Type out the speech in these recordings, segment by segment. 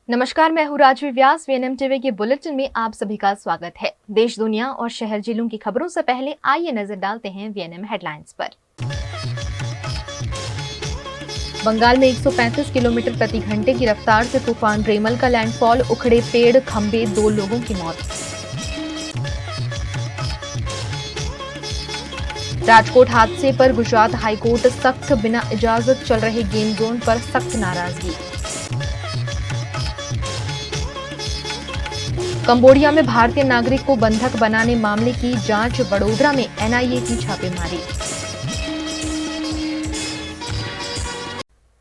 नमस्कार, मैं हूँ राजवी व्यास। वीएनएम टीवी के बुलेटिन में आप सभी का स्वागत है। देश, दुनिया और शहर जिलों की खबरों से पहले आइए नजर डालते हैं वीएनएम हेडलाइंस पर। बंगाल में 135 किलोमीटर प्रति घंटे की रफ्तार से तूफान रेमल का लैंडफॉल, उखड़े पेड़ खंभे, 2 लोगों की मौत। राजकोट हादसे पर गुजरात हाईकोर्ट सख्त, बिना इजाजत चल रहे गेम जोन पर सख्त नाराजगी। कंबोडिया में भारतीय नागरिक को बंधक बनाने मामले की जांच, वडोदरा में एनआईए की छापेमारी।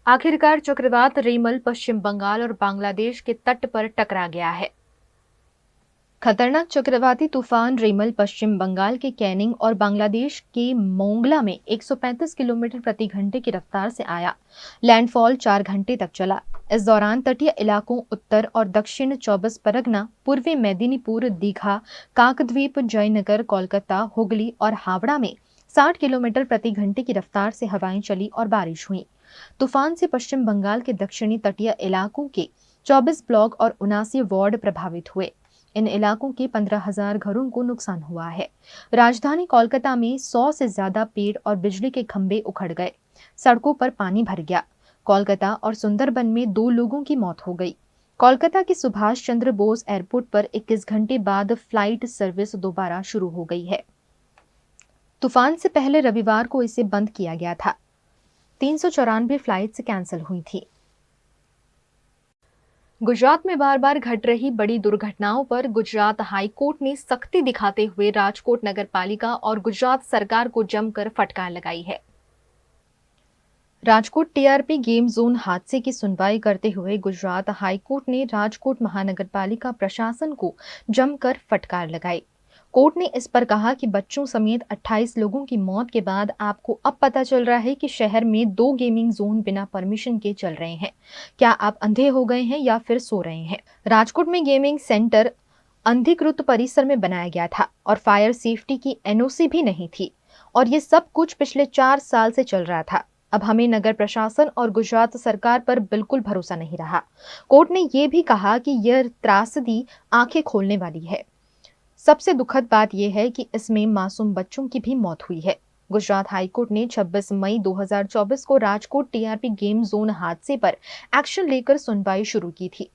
आखिरकार चक्रवात रेमल पश्चिम बंगाल और बांग्लादेश के तट पर टकरा गया है। खतरनाक चक्रवाती तूफान रेमल पश्चिम बंगाल के कैनिंग और बांग्लादेश के मोंगला में 135 किलोमीटर प्रति घंटे की रफ्तार से आया। लैंडफॉल 4 घंटे तक चला। इस दौरान तटीय इलाकों उत्तर और दक्षिण 24 परगना, पूर्वी मेदिनीपुर, दीघा, काकद्वीप, जयनगर, कोलकाता, हुगली और हावड़ा में 60 किलोमीटर प्रति घंटे की रफ्तार से हवाएं चली और बारिश हुई। तूफान से पश्चिम बंगाल के दक्षिणी तटीय इलाकों के 24 ब्लॉक और 79 वार्ड प्रभावित हुए। इन इलाकों के 15,000 घरों को नुकसान हुआ है। राजधानी कोलकाता में 100 से ज्यादा पेड़ और बिजली के खंभे उखड़ गए। सड़कों पर पानी भर गया। कोलकाता और सुंदरबन में 2 लोगों की मौत हो गई। कोलकाता के सुभाष चंद्र बोस एयरपोर्ट पर 21 घंटे बाद फ्लाइट सर्विस दोबारा शुरू हो गई है। तूफान से पहले रविवार को इसे बंद किया गया था। 394 फ्लाइट्स कैंसिल हुई थी। गुजरात में बार बार घट रही बड़ी दुर्घटनाओं पर गुजरात हाईकोर्ट ने सख्ती दिखाते हुए राजकोट नगरपालिका और गुजरात सरकार को जमकर फटकार लगाई है। राजकोट टीआरपी गेम जोन हादसे की सुनवाई करते हुए गुजरात हाईकोर्ट ने राजकोट महानगरपालिका प्रशासन को जमकर फटकार लगाई। कोर्ट ने इस पर कहा कि बच्चों समेत 28 लोगों की मौत के बाद आपको अब पता चल रहा है कि शहर में 2 गेमिंग जोन बिना परमिशन के चल रहे हैं। क्या आप अंधे हो गए हैं या फिर सो रहे हैं? राजकोट में गेमिंग सेंटर अनधिकृत परिसर में बनाया गया था और फायर सेफ्टी की एनओसी भी नहीं थी, और ये सब कुछ पिछले 4 साल से चल रहा था। अब हमें नगर प्रशासन और गुजरात सरकार पर बिल्कुल भरोसा नहीं रहा। कोर्ट ने यह भी कहा कि यह त्रासदी आंखें खोलने वाली है। सबसे दुखद बात यह है कि इसमें मासूम बच्चों की भी मौत हुई है। गुजरात हाईकोर्ट ने 26 मई 2024 को राजकोट टीआरपी गेम जोन हादसे पर एक्शन लेकर सुनवाई शुरू की थी।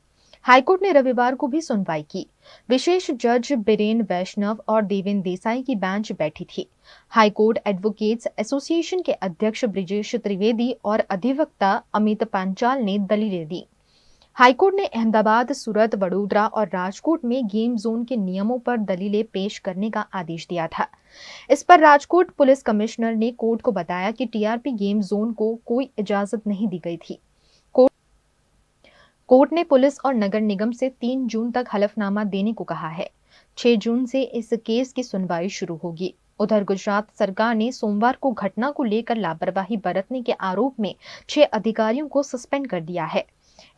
हाईकोर्ट ने रविवार को भी सुनवाई की। विशेष जज बीरेन वैष्णव और देवेंद्र देसाई की बेंच बैठी थी। हाईकोर्ट एडवोकेट्स एसोसिएशन के अध्यक्ष ब्रिजेश त्रिवेदी और अधिवक्ता अमित पांचाल ने दलीलें दी। हाईकोर्ट ने अहमदाबाद, सूरत, वडोदरा और राजकोट में गेम जोन के नियमों पर दलीलें पेश करने का आदेश दिया था। इस पर राजकोट पुलिस कमिश्नर ने कोर्ट को बताया कि टीआरपी गेम जोन को कोई इजाजत नहीं दी गई थी। कोर्ट ने पुलिस और नगर निगम से 3 जून तक हलफनामा देने को कहा है। 6 जून से इस केस की सुनवाई शुरू होगी। उधर गुजरात सरकार ने सोमवार को घटना को लेकर लापरवाही बरतने के आरोप में 6 अधिकारियों को सस्पेंड कर दिया है।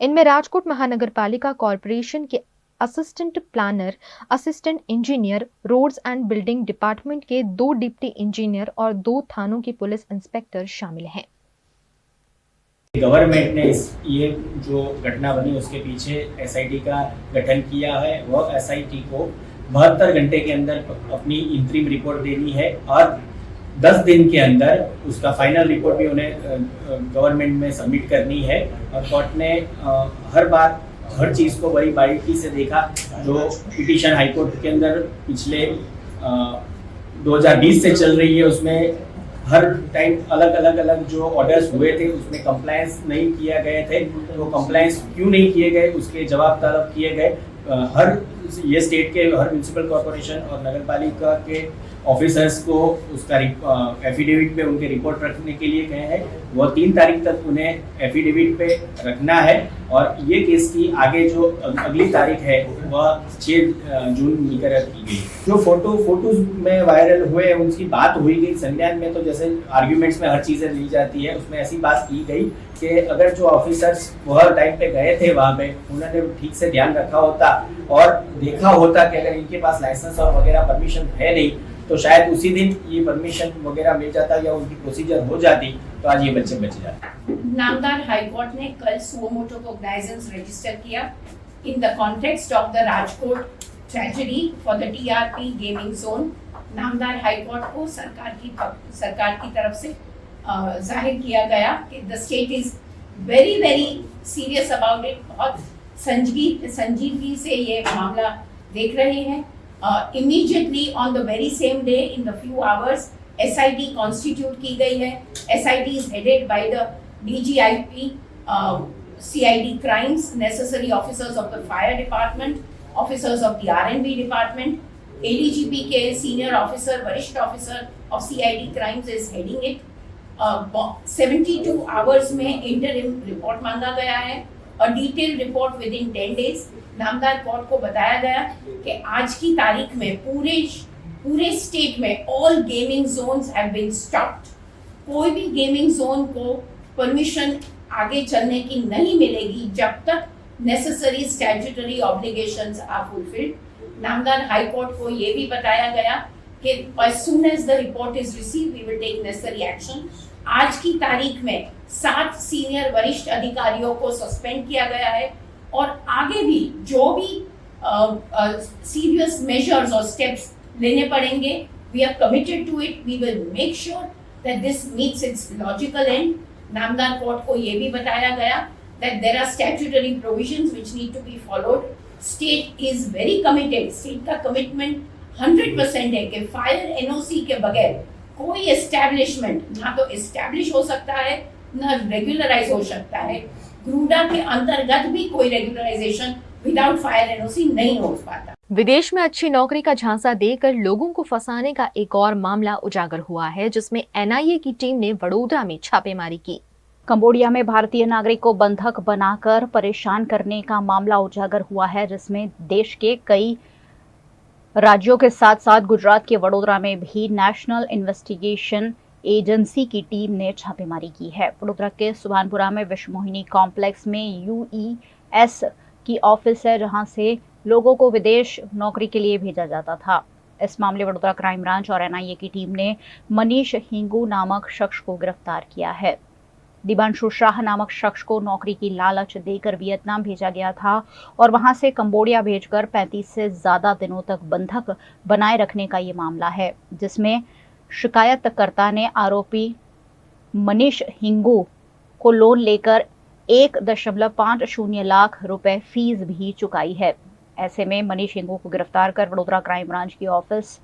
इनमें राजकोट महानगरपालिका कॉरपोरेशन के assistant planner, assistant engineer, roads and building department के 2 डिप्टी इंजीनियर और 2 थानों के पुलिस इंस्पेक्टर शामिल हैं। गवर्नमेंट ने ये जो घटना बनी उसके पीछे एसआईटी का गठन किया है। वह एसआईटी को 72 घंटे के अंदर अपनी इंतरिम रिपोर्ट देनी है और 10 दिन के अंदर उसका फाइनल रिपोर्ट भी उन्हें गवर्नमेंट में सबमिट करनी है। और कोर्ट ने हर बार हर चीज़ को बड़ी बारीकी से देखा। जो पिटीशन हाईकोर्ट के अंदर पिछले 2020 से चल रही है, उसमें हर टाइम अलग अलग जो ऑर्डर्स हुए थे उसमें कंप्लायंस नहीं किया गए थे। तो कंप्लायंस क्यों नहीं किए गए उसके जवाब तलब किए गए। हर ये स्टेट के हर म्यूनिसिपल कॉर्पोरेशन और नगरपालिका के ऑफिसर्स को उसका एफिडेविट पे उनके रिपोर्ट रखने के लिए कहे हैं। वह 3 तारीख तक उन्हें एफिडेविट पे रखना है। और ये केस की आगे जो अगली तारीख है वह 6 जून मुकर्रर की गई। जो फोटोज में वायरल हुए उनकी बात हुई गई संज्ञान में। तो जैसे आर्ग्यूमेंट्स में हर चीज़ें ली जाती है, उसमें ऐसी बात की गई कि अगर जो ऑफिसर्स वह टाइम पे गए थे वहाँ पे, उन्होंने ठीक से ध्यान रखा होता और देखा होता कि अगर इनके पास लाइसेंस और वगैरह परमिशन है नहीं तो शायद उसी दिन ये परमिशन वगैरह मिल जाता या उनकी प्रोसीजर हो जाती, तो आज ये बच्चे बच जाते। नामदार हाईकोर्ट ने कल सुओ मोटो कोग्नाइजेंस रजिस्टर किया। in the context of the Rajkot tragedy for the TRP gaming zone, नामदार हाई कोर्ट को सरकार की तरफ से जाहिर किया गया कि the state is very very serious about it, बहुत संजीदगी से ये मामला देख रहे हैं. Immediately on the very same day in the few hours SIT constitute की गई है. SIT is headed by the DGIP, CID crimes, necessary officers of the fire department, officers of the R&B department. ADGP के senior officer, वरिष्ठ officer of CID crimes is heading it. 72 hours में interim report मांगा गया है. A detailed report within 10 days. नामदार court को बताया गया कि आज की तारीख में पूरे स्टेट में all gaming zones have been stopped. कोई भी गेमिंग जोन को परमिशन आगे चलने की नहीं मिलेगी जब तक necessary statutory obligations are fulfilled. नामदार हाई कोर्ट को ये भी बताया गया कि as soon as the report is received we will take necessary action. आज की तारीख में 7 सीनियर वरिष्ठ अधिकारियों को सस्पेंड किया गया है और आगे भी जो भी सीरियस मेजर्स और स्टेप्स लेने पड़ेंगे, we are committed to it. We will make sure that this meets its logical end. नामदार कोर्ट को ये भी बताया गया that there are statutory provisions which need to be followed. State is very committed. State का commitment 100% है कि fire NOC के बगैर कोई एस्टैब्लिशमेंट ना तो एस्टैब्लिश हो सकता है ना रेगुलराइज हो सकता है. ग्रूडा के अंतर्गत भी कोई रेगुलराइजेशन विदाउट फायर NOC नहीं हो पाता. विदेश में अच्छी नौकरी का झांसा देकर लोगों को फंसाने का एक और मामला उजागर हुआ है, जिसमें NIA की टीम ने वडोदरा में छापेमारी की. कंबोडिया में भारतीय नागरिक को बंधक बनाकर परेशान करने का मामला उजागर हुआ है, जिसमें देश के कई राज्यों के साथ साथ गुजरात के वडोदरा में भी नेशनल इन्वेस्टिगेशन एजेंसी की टीम ने छापेमारी की है. वडोदरा के सुभानपुरा में विश्वमोहिनी कॉम्प्लेक्स में UES की ऑफिस है, जहां से लोगों को विदेश नौकरी के लिए भेजा जाता था. इस मामले वडोदरा क्राइम ब्रांच और NIA की टीम ने मनीष हिंगू नामक शख्स को गिरफ्तार किया है. दिबांशु शाह नामक शख्स को नौकरी की लालच देकर वियतनाम भेजा गया था और वहां से कंबोडिया भेजकर 35 से ज्यादा दिनों तक बंधक बनाए रखने का ये मामला है, जिसमें शिकायतकर्ता ने आरोपी मनीष हिंगू को लोन लेकर 1.50 लाख रुपए फीस भी चुकाई है. ऐसे में मनीष हिंगू को गिरफ्तार कर वडोदरा क्राइम ब्रांच की ऑफिस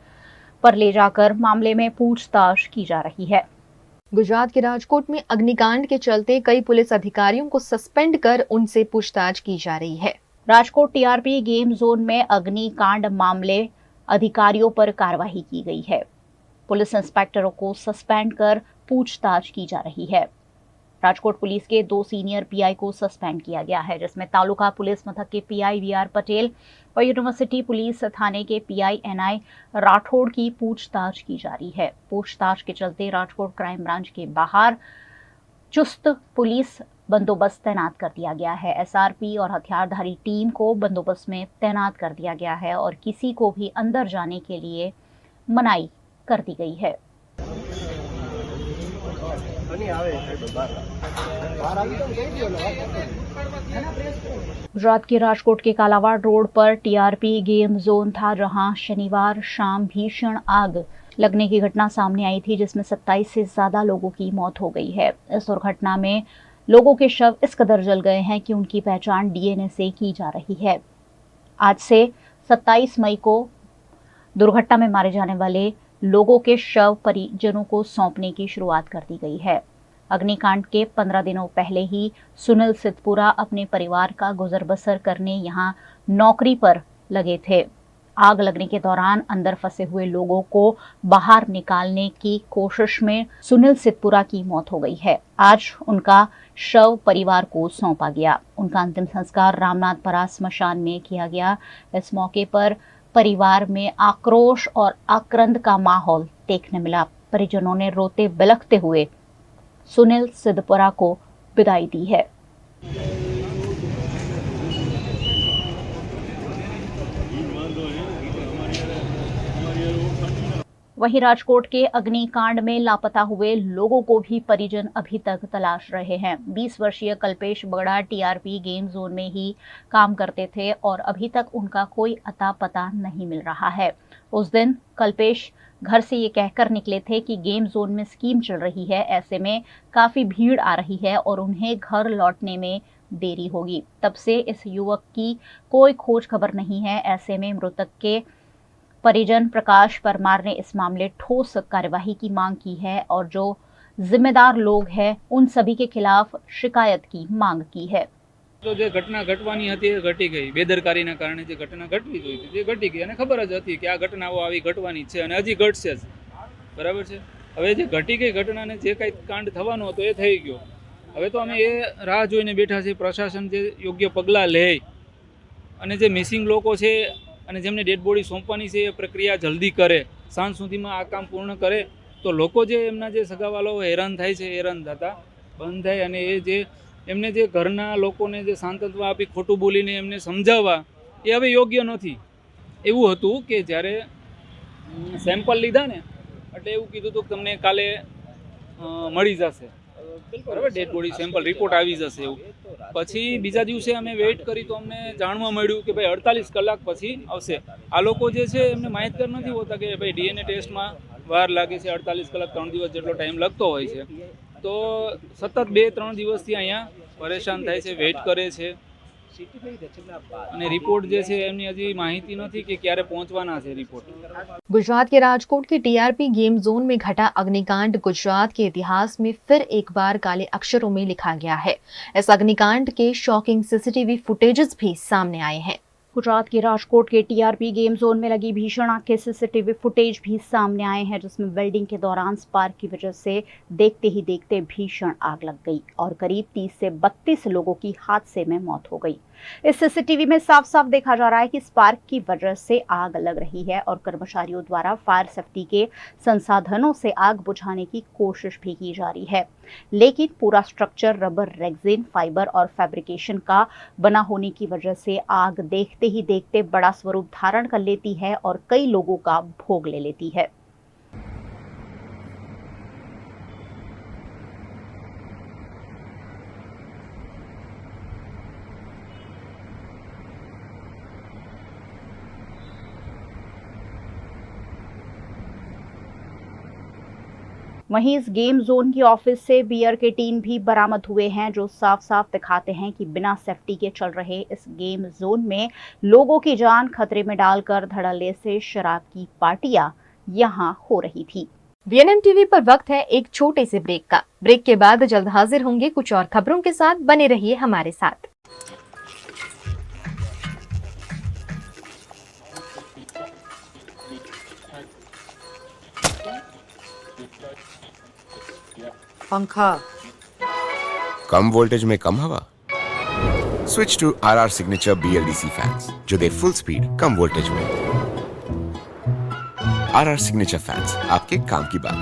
पर ले जाकर मामले में पूछताछ की जा रही है. गुजरात के राजकोट में अग्निकांड के चलते कई पुलिस अधिकारियों को सस्पेंड कर उनसे पूछताछ की जा रही है. राजकोट TRP गेम जोन में अग्निकांड मामले अधिकारियों पर कार्रवाई की गई है. पुलिस इंस्पेक्टरों को सस्पेंड कर पूछताछ की जा रही है. राजकोट पुलिस के 2 सीनियर PI को सस्पेंड किया गया है, जिसमें तालुका पुलिस मथक के PI VR पटेल और यूनिवर्सिटी पुलिस थाने के PI NI राठौड़ की पूछताछ की जा रही है. पूछताछ के चलते राजकोट क्राइम ब्रांच के बाहर चुस्त पुलिस बंदोबस्त तैनात कर दिया गया है. SRP और हथियारधारी टीम को बंदोबस्त में तैनात कर दिया गया है और किसी को भी अंदर जाने के लिए मनाही कर दी गई है. गुजरात के राजकोट के कालावाड़ रोड पर TRP गेम जोन था, जहां शनिवार शाम भीषण आग लगने की घटना सामने आई थी, जिसमें 27 से ज्यादा लोगों की मौत हो गई है. इस दुर्घटना में लोगों के शव इस कदर जल गए हैं कि उनकी पहचान DNA से की जा रही है. आज से 27 मई को दुर्घटना में मारे जाने वाले लोगों के शव परिजनों को सौंपने की शुरुआत कर दी गई है. अग्निकांड के 15 दिनों पहले ही सुनील सिद्धपुरा अपने परिवार का गुजर बसर करने यहां नौकरी पर लगे थे. आग लगने के दौरान अंदर फंसे हुए लोगों को बाहर निकालने की कोशिश में सुनील सिद्धपुरा की मौत हो गई है. आज उनका शव परिवार को सौंपा गया. उनका अंतिम संस्कार रामनाथपरा स्मशान में किया गया. इस मौके पर परिवार में आक्रोश और आक्रंद का माहौल देखने मिला. परिजनों ने रोते बिलखते हुए सुनील सिद्धपुरा को विदाई दी है. वहीं राजकोट के अग्निकांड में लापता हुए लोगों को भी परिजन अभी तक तलाश रहे हैं। 20 वर्षीय कल्पेश बगड़ा टीआरपी गेम जोन में ही काम करते थे और अभी तक उनका कोई अता पता नहीं मिल रहा है। उस दिन कल्पेश घर से ये कहकर निकले थे कि गेम जोन में स्कीम चल रही है, ऐसे में काफी भीड़ आ रही है और उन्हें घर लौटने में देरी होगी। तब से इस युवक की कोई खोज खबर नहीं है। ऐसे में मृतक के परिजन प्रकाश परमार ने इस मामले ठोस कार्यवाही की मांग की है और जो जिम्मेदार लोग हैं उन सभी के खिलाफ शिकायत की मांग की है। तो જે ઘટના ઘટવાની હતી એ ઘટી ગઈ, બેદરકારીના કારણે જે ઘટના ઘટવી જોઈએ હતી તે ઘટી ગઈ અને ખબર જ હતી કે આ ઘટનાઓ આવી ઘટવાની છે અને હજી ઘટશે જ, બરાબર છે। હવે જે ઘટી ગઈ ઘટનાને જે કંઈ કાંડ થવાનો હતો એ થઈ ગયો। હવે તો અમે એ રાહ જોઈને બેઠા છીએ પ્રશાસન જે યોગ્ય પગલાં લે અને જે મિસિંગ લોકો છે અને જેમને ડેડ બોડી સોંપવાની છે એ પ્રક્રિયા જલ્દી કરે, સાંજ સુધીમાં આ કામ પૂર્ણ કરે તો લોકો જે એમના જે સગાવાલાઓ હેરાન થાય છે હેરાન થતા બંધ થાય અને એ જે એમને જે ઘરના લોકોને જે સાંત્વના આપી ખોટું બોલીને એમને સમજાવવા એ હવે યોગ્ય નથી। એવું હતું કે જ્યારે સેમ્પલ લીધા ને એટલે એવું કીધું હતું કે તમને કાલે મળી જશે, બરાબર, ડેડ બોડી સેમ્પલ રિપોર્ટ આવી જશે એવું। પછી બીજા દિવસે અમે વેઇટ કરી તો અમને જાણવા મળ્યું કે ભાઈ 48 કલાક પછી આવશે। આ લોકો જે છે એમને માહિતગાર નથી હોતા કે ભાઈ ડીએનએ ટેસ્ટમાં વાર લાગે છે, 48 કલાક 3 દિવસ જેટલો ટાઈમ લાગતો હોય છે। તો સતત 2-3 દિવસથી અહીંયા પરેશાન થાય છે, વેઇટ કરે છે અને रिपोर्ट जैसे एमनी हजी माहिती नहीं कि क्यारे पहुंचवाना है रिपोर्ट। गुजरात के राजकोट के टीआरपी गेम जोन में घटा अग्निकांड गुजरात के इतिहास में फिर एक बार काले अक्षरों में लिखा गया है। इस अग्निकांड के शॉकिंग सीसीटीवी फुटेजेस भी सामने आए हैं। गुजरात के राजकोट के टीआरपी गेम जोन में लगी भीषण आग के सीसीटीवी फुटेज भी सामने आए हैं, जिसमें वेल्डिंग के दौरान स्पार्क की वजह से देखते ही देखते भीषण आग लग गई और करीब 30 से 32 लोगों की हादसे में मौत हो गई। इस सीसीटीवी में साफ साफ देखा जा रहा है कि स्पार्क की वजह से आग लग रही है और कर्मचारियों द्वारा फायर सेफ्टी के संसाधनों से आग बुझाने की कोशिश भी की जा रही है, लेकिन पूरा स्ट्रक्चर रबर, रेक्सिन, फाइबर और फैब्रिकेशन का बना होने की वजह से आग देखते ही देखते बड़ा स्वरूप धारण कर लेती है और कई लोगों का भोग ले लेती है। वहीं इस गेम जोन की ऑफिस से बियर के टीन भी बरामद हुए हैं, जो साफ साफ दिखाते हैं कि बिना सेफ्टी के चल रहे इस गेम जोन में लोगों की जान खतरे में डालकर धड़ल्ले से शराब की पार्टियां यहां हो रही थी। वीएनएम टीवी पर वक्त है एक छोटे से ब्रेक का। ब्रेक के बाद जल्द हाजिर होंगे कुछ और खबरों के साथ। बने रहिए हमारे साथ। पंखा कम वोल्टेज में कम हवा, switch to RR signature BLDC fans जो दे फुल स्पीड कम वोल्टेज में। आरआर सिग्नेचर फैंस, आपके काम की बात।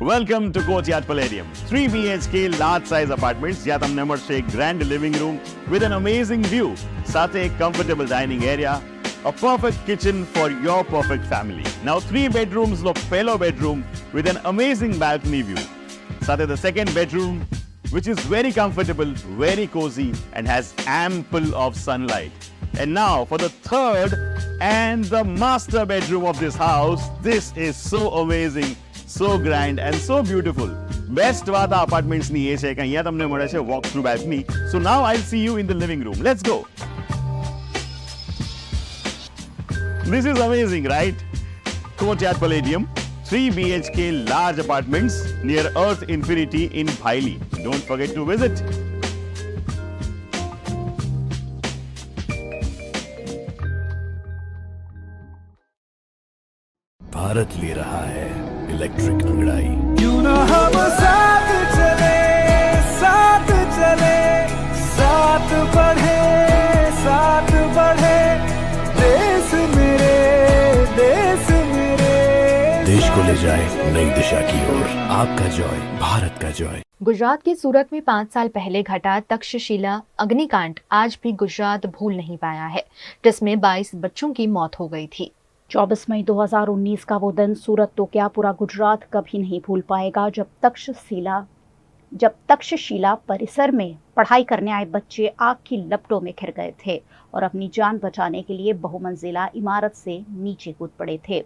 Welcome to Courtyard Palladium. 3 BHK large size apartments જ્યાં તમને મળશે grand living room with an amazing view, સાથે એક comfortable dining area, a perfect kitchen for your perfect family. Now 3 bedrooms નો પહેલો bedroom with an amazing balcony view. સાથે the second bedroom which is very comfortable, very cozy and has ample of sunlight. And now for the third and the master bedroom of this house. This is so amazing, so grand and so beautiful. Best વાત આ apartments ની એ છે કે અહીંયા તમને મળે છે walk through balcony. So now I'll see you in the living room. Let's go. This is amazing, right? Courtyard Palladium, 3 BHK large apartments near Earth Infinity in Bhaili. Don't forget to visit. Bharat ले रहा है electric अंगड़ाई। क्यों ना हम साथ चले, साथ चले, साथ बढ़े, साथ बढ़े, देश मेरे, देश मेरे। देश को ले जाए नई दिशा की ओर। आपका जॉय, भारत का जॉय। गुजरात के सूरत में 5 साल पहले घटा तक्षशिला अग्निकांड आज भी गुजरात भूल नहीं पाया है, जिसमें 22 बच्चों की मौत हो गई थी। 24 मई 2019 का वो दिन सूरत तो क्या पूरा गुजरात कभी नहीं भूल पाएगा जब तक्षशिला परिसर में पढ़ाई करने आए बच्चे आग की लपटों में घिर गए थे और अपनी जान बचाने के लिए बहुमंजिला इमारत से नीचे कूद पड़े थे।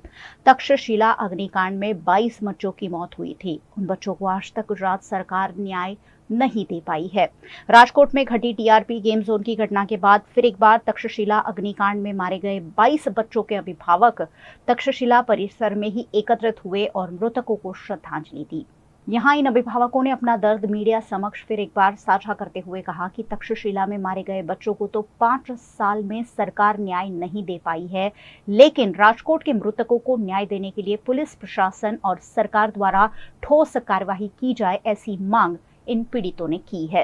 तक्षशिला अग्निकांड में 22 बच्चों की मौत हुई थी। उन बच्चों को आज तक गुजरात सरकार न्याय नहीं दे पाई है। राजकोट में घटी टीआरपी गेम जोन की घटना के बाद फिर एक बार तक्षशिला अग्निकांड में मारे गए 22 बच्चों के अभिभावक तक्षशिला परिसर में ही एकत्रित हुए और मृतकों को श्रद्धांजलि दी। यहाँ इन अभिभावकों ने अपना दर्द मीडिया समक्ष फिर एक बार साझा करते हुए कहा कि तक्षशिला में मारे गए बच्चों को तो 5 साल में सरकार न्याय नहीं दे पाई है, लेकिन राजकोट के मृतकों को न्याय देने के लिए पुलिस प्रशासन और सरकार द्वारा ठोस कार्यवाही की जाए, ऐसी मांग इन पीड़ितों ने की है।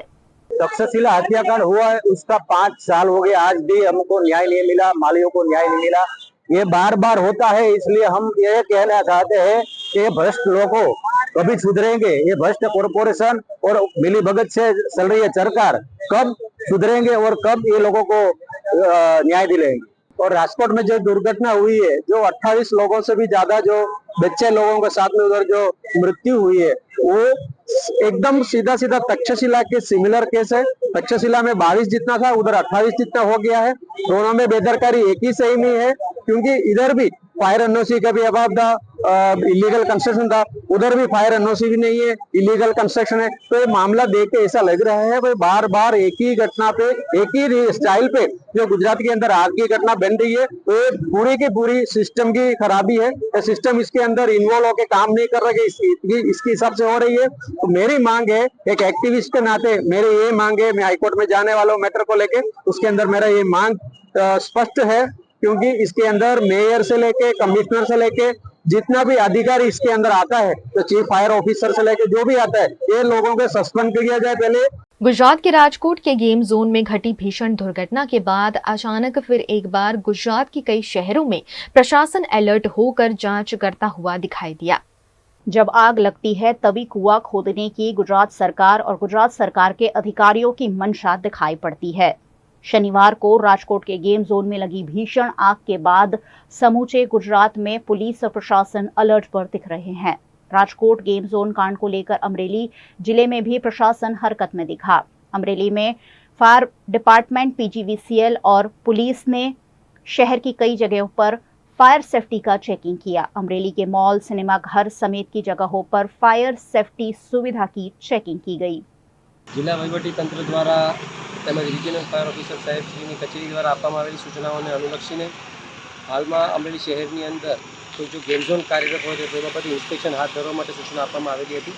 तक्षशिला हत्याकांड हुआ है, उसका 5 साल हो गए, आज भी हमको न्याय नहीं मिला, मालियों को न्याय नहीं मिला। ये बार बार होता है, इसलिए हम ये कहना चाहते हैं कि ये भ्रष्ट लोगों कभी सुधरेंगे? ये भ्रष्ट कॉरपोरेशन और मिली भगत से चल रही है सरकार कब सुधरेंगे और कब ये लोगों को न्याय दिलाएंगे? और राजकोट में जो दुर्घटना हुई है, जो 28 लोगों से भी ज्यादा जो बच्चे लोगों के साथ में उधर जो मृत्यु हुई है, वो एकदम सीधा सीधा तक्षशिला के सिमिलर केस है। तक्षशिला में 22 जितना था, उधर 28 जितना हो गया है। दोनों में बेदरकारी एक ही सही में है, क्योंकि इधर भी फायर एनओसी का भी अभाव था, इलीगल कंस्ट्रक्शन था, उधर भी फायर एनओसी भी नहीं है, इलीगल कंस्ट्रक्शन है। तो ये मामला देख के ऐसा लग रहा है भाई बार बार एक ही घटना पे, एक ही स्टाइल पे जो गुजरात के अंदर आग की घटना बन रही है, तो ये पूरी की पूरी सिस्टम की खराबी है। सिस्टम इसके अंदर इन्वॉल्व होकर काम नहीं कर रहा है, इसके हिसाब से हो रही है। तो मेरी मांग है, एक एक्टिविस्ट के नाते मेरी ये मांग है, मैं हाईकोर्ट में जाने वाला हूँ मैटर को लेके, उसके अंदर मेरा ये मांग स्पष्ट है, क्योंकि इसके अंदर मेयर से लेके कमिश्नर से लेके जितना भी अधिकारी इसके अंदर आता है, तो चीफ फायर ऑफिसर से लेके जो भी आता है, ये लोगों को सस्पेंड किया जाए पहले। गुजरात के राजकोट के गेम जोन में घटी भीषण दुर्घटना के बाद अचानक फिर एक बार गुजरात के कई शहरों में प्रशासन अलर्ट होकर जांच करता हुआ दिखाई दिया। जब आग लगती है तभी कुआं खोदने की गुजरात सरकार और गुजरात सरकार के अधिकारियों की मंशा दिखाई पड़ती है। शनिवार को राजकोट के गेम जोन में लगी भीषण आग के बाद समूचे गुजरात में पुलिस और प्रशासन अलर्ट पर दिख रहे हैं। राजकोट गेम जोन कांड को लेकर अमरेली जिले में भी प्रशासन हरकत में दिखा। अमरेली में फायर डिपार्टमेंट, पीजीवीसीएल और पुलिस ने शहर की कई जगहों पर फायर सेफ्टी का चेकिंग किया। अमरेली के मॉल, सिनेमा घर समेत की जगहों पर फायर सेफ्टी सुविधा की चेकिंग की गई। जिला वहीवटी तंत्र द्वारा તેમજ રિજિયનલ ફાયર ઓફિસર સાહેબશ્રીની કચેરી દ્વારા આપવામાં આવેલી સૂચનાઓને અનુલક્ષીને હાલમાં અમરેલી શહેરની અંદર કોઈ જો ગેમ ઝોન કાર્યરત હોય તો તે બાબતે ઇન્સ્પેક્શન હાથ ધરવા માટે સૂચના આપવામાં આવેલી હતી।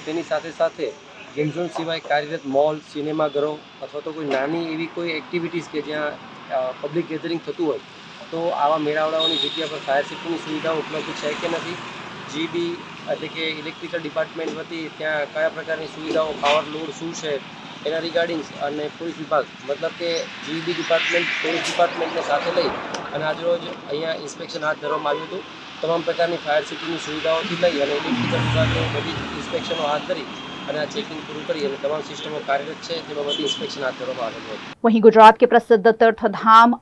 તેની સાથે સાથે ગેમ ઝોન સિવાય કાર્યરત મોલ, સિનેમાઘરો અથવા તો કોઈ નાની એવી કોઈ એક્ટિવિટીઝ કે જ્યાં પબ્લિક ગેધરિંગ થતું હોય, તો આવા મેળાવડાઓની જગ્યા પર ફાયર સેફ્ટીની સુવિધાઓ ઉપલબ્ધ છે કે નથી, જીબી એટલે કે ઇલેક્ટ્રિકલ ડિપાર્ટમેન્ટ વતી ત્યાં કયા પ્રકારની સુવિધાઓ, પાવર લોડ શું છે એના રિગાર્ડિંગ્સ અને પોલીસ વિભાગ મતલબ કે જીબી ડિપાર્ટમેન્ટ, પોલીસ ડિપાર્ટમેન્ટને સાથે લઈ અને આજરોજ અહીંયા ઇન્સ્પેક્શન હાથ ધરવામાં આવ્યું હતું। તમામ પ્રકારની ફાયર સેફ્ટીની સુવિધાઓથી લઈ અને ઇલેક્ટ્રિકલ વિભાગને બધી ઇન્સ્પેક્શનો હાથ ધરી અને આ ચેકિંગ પૂરું કરી અને તમામ સિસ્ટમો કાર્યરત છે તે બાબતે ઇન્સ્પેક્શન હાથ ધરવામાં આવેલું હતું। वहीं गुजरात के प्रसिद्ध तीर्थधाम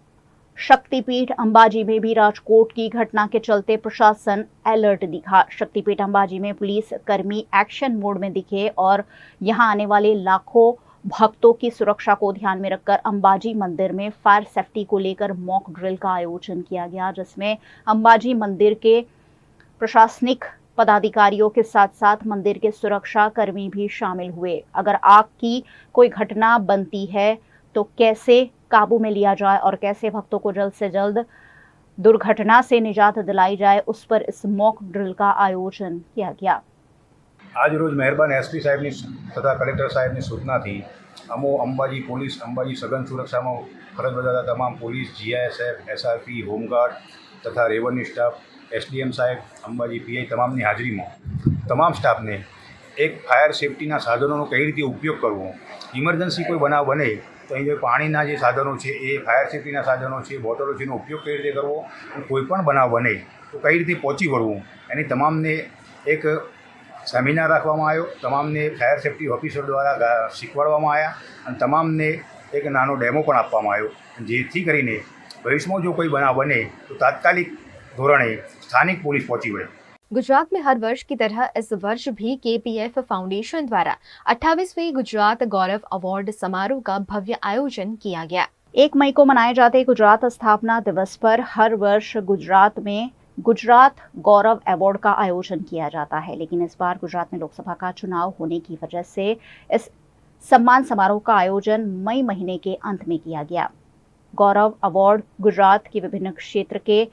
शक्तिपीठ अंबाजी में भी राजकोट की घटना के चलते प्रशासन अलर्ट दिखा। शक्तिपीठ अंबाजी में पुलिस कर्मी एक्शन मोड में दिखे और यहां आने वाले लाखों भक्तों की सुरक्षा को ध्यान में रखकर अंबाजी मंदिर में फायर सेफ्टी को लेकर मॉक ड्रिल का आयोजन किया गया, जिसमें अंबाजी मंदिर के प्रशासनिक पदाधिकारियों के साथ साथ मंदिर के सुरक्षा कर्मी भी शामिल हुए। अगर आग की कोई घटना बनती है तो कैसे काबू में लिया जाए और कैसे भक्तों को जल्द से जल्द दुर्घटना से निजात दिलाई जाए, उस पर इस मॉक ड्रिल का आयोजन किया गया। आज रोज મહેરબાન એસપી સાહેબની તથા કલેક્ટર સાહેબની સૂચનાથી અમો અંબાજી પોલીસ, અંબાજી સઘન સુરક્ષામાં ફરજ બજાવતા તમામ પોલીસ, જીઆઈએસએફ, એસઆરપી, હોમગાર્ડ તથા રેવન્યુ સ્ટાફ, એસડીએમ સાહેબ, અંબાજી પીઆઈ તમામની હાજરીમાં તમામ સ્ટાફને એક ફાયર સેફ્ટીના સાધનોનો કઈ રીતે ઉપયોગ કરવો, ઇમરજન્સી કોઈ બનાવ બને તો અહીં જે પાણીના જે સાધનો છે એ ફાયર સેફ્ટીના સાધનો છે, બોટલો છે, એનો ઉપયોગ કઈ રીતે કરવો, કોઈ પણ બનાવ બને તો કઈ રીતે પહોંચી વળવું, એની તમામને એક સેમિનાર રાખવામાં આવ્યો। તમામને ફાયર સેફ્ટી ઓફિસર દ્વારા શીખવાડવામાં આવ્યા અને તમામને એક નાનો ડેમો પણ આપવામાં આવ્યો, જેથી કરીને ભવિષ્યમાં જો કોઈ બનાવ બને તો તાત્કાલિક ધોરણે સ્થાનિક પોલીસ પહોંચી હોય. गुजरात में हर वर्ष की तरह इस वर्ष भी KPF फाउंडेशन द्वारा 28वें गुजरात गौरव अवार्ड समारोह का भव्य आयोजन किया गया। 1 मई को मनाए जाते गुजरात स्थापना दिवस पर हर वर्ष गुजरात में गुजरात गौरव अवार्ड का आयोजन किया जाता है, लेकिन इस बार गुजरात में लोकसभा का चुनाव होने की वजह से इस सम्मान समारोह का आयोजन मई महीने के अंत में किया गया। गौरव अवार्ड गुजरात के विभिन्न क्षेत्र के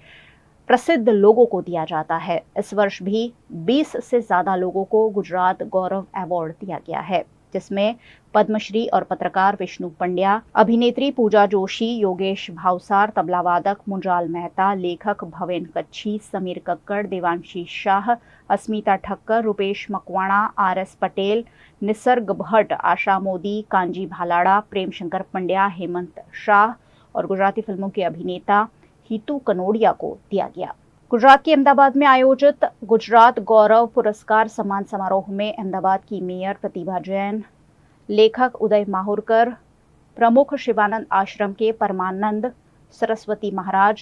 प्रसिद्ध लोगों को दिया जाता है। इस वर्ष भी 20 से ज्यादा लोगों को गुजरात गौरव अवार्ड दिया गया है, जिसमें पद्मश्री और पत्रकार विष्णु पंड्या, अभिनेत्री पूजा जोशी, योगेश भावसार, तबलावादक मुंजाल मेहता, लेखक भवेन कच्छी, समीर कक्कड़, देवांशी शाह, अस्मिता ठक्कर, रुपेश मकवाणा, RS पटेल, निसर्ग भट्ट, आशा मोदी, कांजी भालाड़ा, प्रेम शंकर पंड्या, हेमंत शाह और गुजराती फिल्मों के अभिनेता हितू कनोडिया को दिया गया। गुजरात के अहमदाबाद में आयोजित गुजरात गौरव पुरस्कार सम्मान समारोह में अहमदाबाद की मेयर प्रतिभा जैन, लेखक उदय माहुरकर, प्रमुख शिवानंद आश्रम के परमानंद सरस्वती महाराज,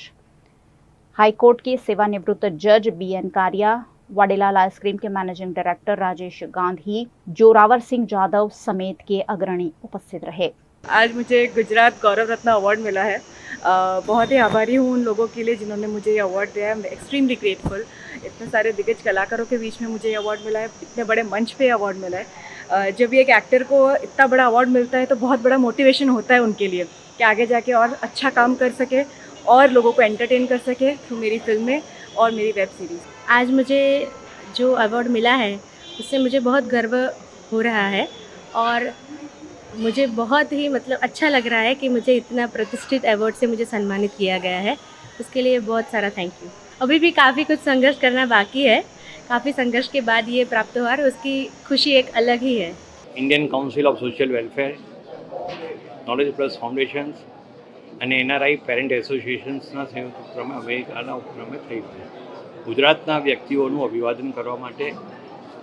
हाईकोर्ट के सेवानिवृत्त जज BN कारिया, वाडेलाल आइसक्रीम के मैनेजिंग डायरेक्टर राजेश गांधी, जोरावर सिंह जाधव समेत के अग्रणी उपस्थित रहे। आज मुझे गुजरात गौरव रत्न अवार्ड मिला है। बहुत ही आभारी हूँ उन लोगों के लिए जिन्होंने मुझे ये अवार्ड दिया है। I am extremely grateful. इतने सारे दिग्गज कलाकारों के बीच में मुझे ये अवार्ड मिला है, इतने बड़े मंच पे अवार्ड मिला है। जब भी एक एक्टर को इतना बड़ा अवार्ड मिलता है तो बहुत बड़ा मोटिवेशन होता है उनके लिए कि आगे जाके और अच्छा काम कर सके और लोगों को एंटरटेन कर सके थ्रू मेरी फिल्में और मेरी वेब सीरीज़। आज मुझे जो अवार्ड मिला है उससे मुझे बहुत गर्व हो रहा है और मुझे बहुत ही अच्छा लग रहा है कि मुझे इतना प्रतिष्ठित अवार्ड से मुझे सम्मानित किया गया है। उसके लिए बहुत सारा थैंक यू। अभी भी काफ़ी कुछ संघर्ष करना बाकी है। काफ़ी संघर्ष के बाद ये प्राप्त हुआ और उसकी खुशी एक अलग ही है। Indian council of social welfare, knowledge plus foundations અને NRI પેરેન્ટ એસોસિએશન્સના સંયુક્ત ઉપક્રમે અમેરિકાના ઉપક્રમે થઈ છે। ગુજરાતના વ્યક્તિઓનું અભિવાદન કરવા માટે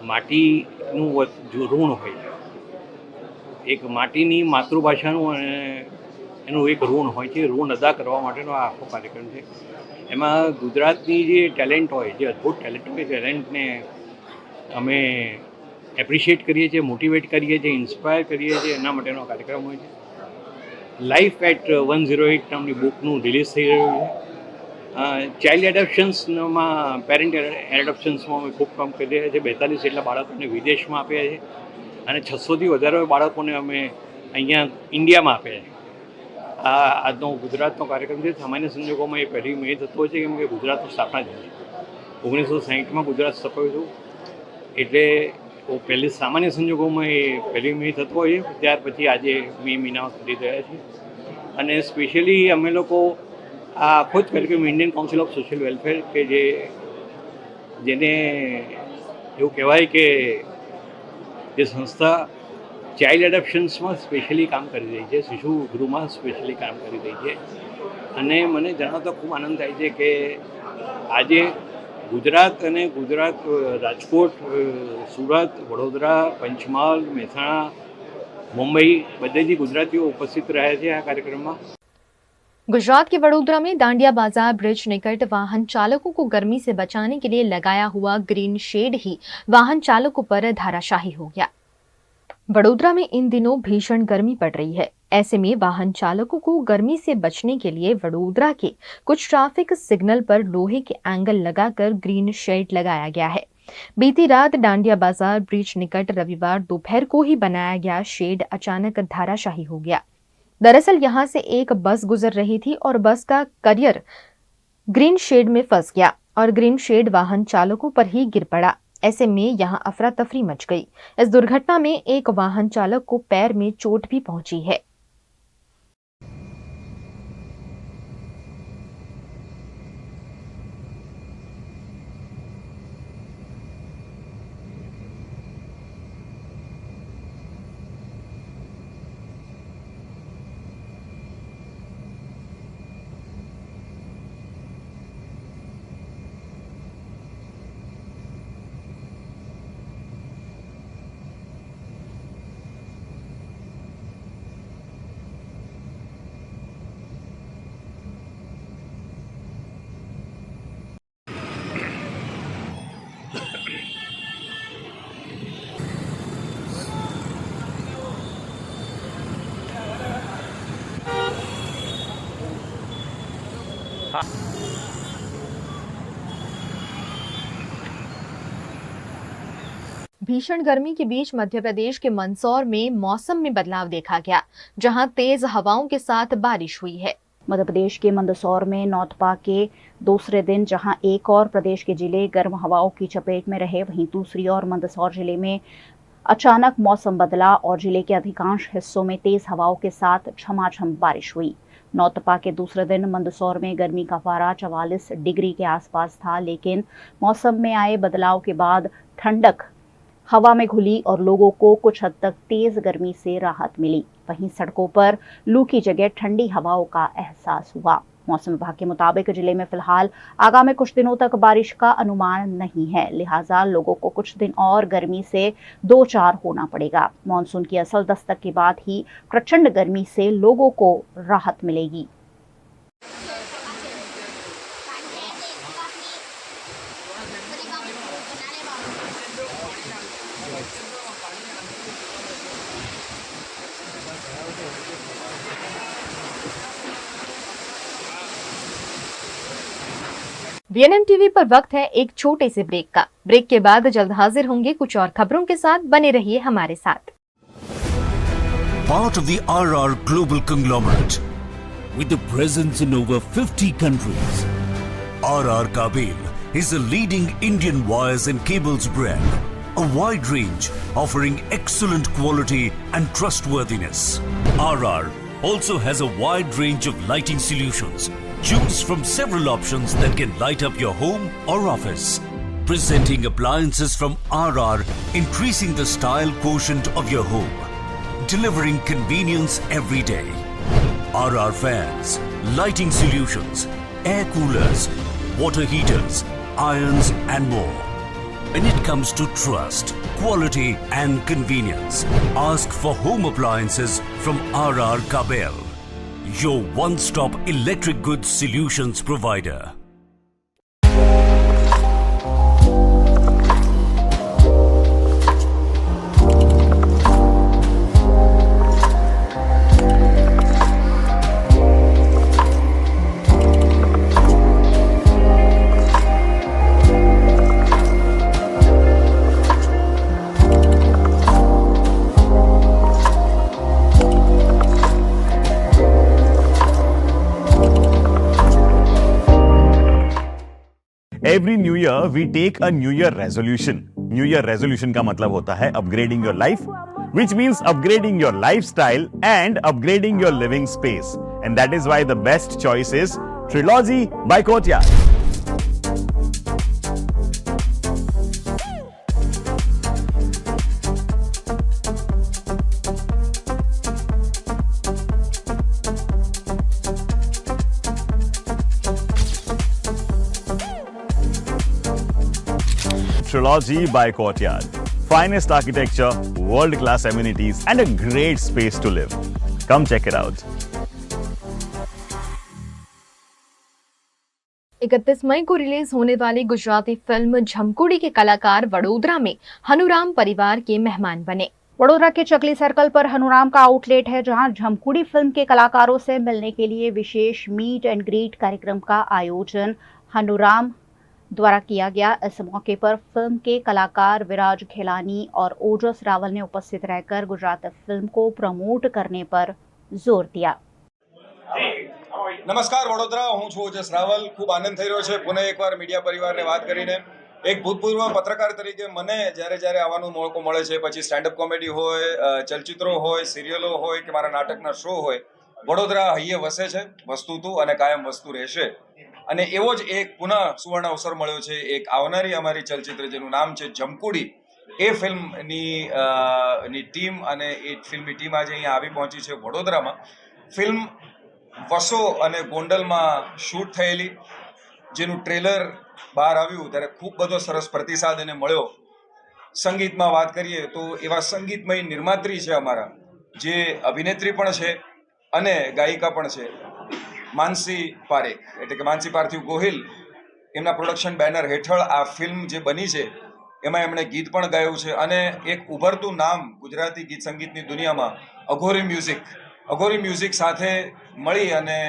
માટીનું જો ઋણ હોય, એક માટીની માતૃભાષાનું અને એનું એક ઋણ હોય છે, ઋણ અદા કરવા માટેનો આ આખો કાર્યક્રમ છે। એમાં ગુજરાતની જે ટેલેન્ટ હોય, જે અદ્ભુત ટેલેન્ટ હોય, ટેલેન્ટને અમે એપ્રિશિએટ કરીએ છીએ, મોટિવેટ કરીએ છીએ, ઇન્સ્પાયર કરીએ છીએ, એના માટેનો કાર્યક્રમ હોય છે। લાઈફ એટ 108 નામની બુકનું રિલીઝ થઈ રહ્યું છે। ચાઇલ્ડ એડોપ્શન્સમાં, પેરેન્ટ એડોપ્શન્સમાં અમે ખૂબ કામ કરી રહ્યા છીએ। 42 જેટલા બાળકોને વિદેશમાં આપ્યા છે અને 600થી વધારે બાળકોને અમે અહીંયા ઇન્ડિયામાં આપ્યા છે। આ આજનો ગુજરાતનો કાર્યક્રમ છે। સામાન્ય સંજોગોમાં એ 1 મે થતો હોય છે કેમ કે ગુજરાતની સ્થાપના થઈ છે। 1960માં ગુજરાત સ્થપાયું હતું, એટલે પહેલી સામાન્ય સંજોગોમાં એ 1 મે થતો હોય છે। ત્યાર પછી આજે મે મહિનામાં કરી રહ્યા છીએ અને સ્પેશિયલી અમે લોકો આ આખો જ કાર્યક્રમ Indian council of social welfare કે જેને એવું કહેવાય કે જે સંસ્થા ચાઇલ્ડ એડોપ્શન્સમાં સ્પેશિયલી કામ કરી રહી છે, શિશુ ગૃહમાં સ્પેશિયલી કામ કરી રહી છે। અને મને જણાવતા ખૂબ આનંદ થાય છે કે આજે ગુજરાત અને ગુજરાત, રાજકોટ, સુરત, વડોદરા, પંચમહાલ, મહેસાણા, મુંબई બધેથી ગુજરાતીઓ ઉપસ્થિત રહ્યા છે આ કાર્યક્રમમાં। गुजरात के वडोदरा में दांडिया बाजार ब्रिज निकट वाहन चालकों को गर्मी से बचाने के लिए लगाया हुआ ग्रीन शेड ही वाहन चालकों पर धाराशाही हो गया। वडोदरा में इन दिनों भीषण गर्मी पड़ रही है। ऐसे में वाहन चालकों को गर्मी से बचने के लिए वडोदरा के कुछ ट्रैफिक सिग्नल पर लोहे के एंगल लगाकर ग्रीन शेड लगाया गया है। बीती रात डांडिया बाजार ब्रिज निकट रविवार दोपहर को ही बनाया गया शेड अचानक धाराशाही हो गया। दरअसल यहां से एक बस गुजर रही थी और बस का कैरियर ग्रीन शेड में फंस गया और ग्रीन शेड वाहन चालकों पर ही गिर पड़ा। ऐसे में यहां अफरा तफरी मच गई। इस दुर्घटना में एक वाहन चालक को पैर में चोट भी पहुंची है। भीषण गर्मी के बीच मध्य प्रदेश के मंदसौर में मौसम में बदलाव देखा गया, जहां तेज हवाओं के साथ बारिश हुई है। मध्य प्रदेश के मंदसौर में नौतपा के दूसरे दिन जहां एक और प्रदेश के जिले गर्म हवाओं की चपेट में रहे, वहीं दूसरी ओर मंदसौर जिले में अचानक मौसम बदला और जिले के अधिकांश हिस्सों में तेज हवाओं के साथ झमाझम बारिश हुई। नौतपा के दूसरे दिन मंदसौर में गर्मी का पारा 44 डिग्री के आसपास था, लेकिन मौसम में आए बदलाव के बाद ठंडक हवा में घुली और लोगों को कुछ हद तक तेज गर्मी से राहत मिली। वहीं सड़कों पर लू की जगह ठंडी हवाओं का एहसास हुआ। मौसम विभाग के मुताबिक जिले में फिलहाल आगामी कुछ दिनों तक बारिश का अनुमान नहीं है, लिहाजा लोगों को कुछ दिन और गर्मी से दो चार होना पड़ेगा। मानसून की असल दस्तक के बाद ही प्रचंड गर्मी से लोगों को राहत मिलेगी। VNM टीवी पर वक्त है एक छोटे से ब्रेक का। ब्रेक के बाद जल्द हाजिर होंगे कुछ और खबरों के साथ, बने रहिए हमारे साथ। Part of the RR Global Conglomerate with a presence in over 50 countries. RR Kabel is a leading Indian wires and cables brand, a wide range offering excellent quality and trustworthiness. RR also has a wide range of lighting solutions. Choose from several options that can light up your home or office. Presenting appliances from RR, increasing the style quotient of your home. Delivering convenience every day. RR fans, lighting solutions, air coolers, water heaters, irons and more. When it comes to trust, quality and convenience, ask for home appliances from RR Kabel, your one-stop electric goods solutions provider. Every new year we take a new year resolution. New year resolution का मतलब होता है upgrading your life, which means upgrading your lifestyle and upgrading your living space. And that is why the best choice is Trilogy by Courtyard. Trilogy by Courtyard. Finest architecture, world-class amenities and a great space to live. Come check it out. 31 मई को release होने वाली Gujarati film झमकुड़ी के कलाकार वडोदरा में हनुराम परिवार के मेहमान बने। वडोदरा के चकली सर्कल पर हनुराम का आउटलेट है, जहां झमकुड़ी फिल्म के कलाकारों से मिलने के लिए विशेष मीट एंड ग्रीट कार्यक्रम का आयोजन हनुराम द्वारा किया गया। इस मौके पर फिल्म के कलाकार विराज खेलानी और ओजस रावल ने उपस्थित रहकर गुजराती फिल्म को प्रमोट करने पर जोर दिया। नमस्कार वडोदरा, हूँ છું ઓજસ રાવલ। ખૂબ આનંદ થઈ રહ્યો છે પુનઃ એકવાર મીડિયા પરિવારને વાત કરીને। એક ભૂતપૂર્વ પત્રકાર તરીકે મને જ્યારે જ્યારે આવવાનો મોકો મળે છે, પછી સ્ટેન્ડઅપ કોમેડી હોય, ચલચિત્રો હોય, સિરિયલો હોય કે મારા નાટકના શો હોય, વડોદરા હૈયે વસે છે, વસ્તુ તું અને કાયમ વસ્તુ રહેશે। અને એવો જ એક પુનઃ સુવર્ણ અવસર મળ્યો છે એક આવનારી અમારી ચલચિત્ર જેનું નામ છે જમકુડી। એ ફિલ્મની ટીમ અને એ ફિલ્મની ટીમ આજે અહીંયા આવી પહોંચી છે વડોદરામાં। ફિલ્મ વસો અને ગોંડલમાં શૂટ થયેલી, જેનું ટ્રેલર બહાર આવ્યું ત્યારે ખૂબ બધો સરસ પ્રતિસાદ એને મળ્યો। સંગીતમાં વાત કરીએ તો એવા સંગીતમય નિર્માત્રી છે અમારા, જે અભિનેત્રી પણ છે અને ગાયિકા પણ છે, માનસી પારેખ એટલે કે માનસી પાર્થિવ ગોહિલ। એમના પ્રોડક્શન બેનર હેઠળ આ ફિલ્મ જે બની છે એમાં એમણે ગીત પણ ગાયું છે અને એક ઉભરતું નામ ગુજરાતી ગીત સંગીતની દુનિયામાં અઘોરી મ્યુઝિક સાથે મળી અને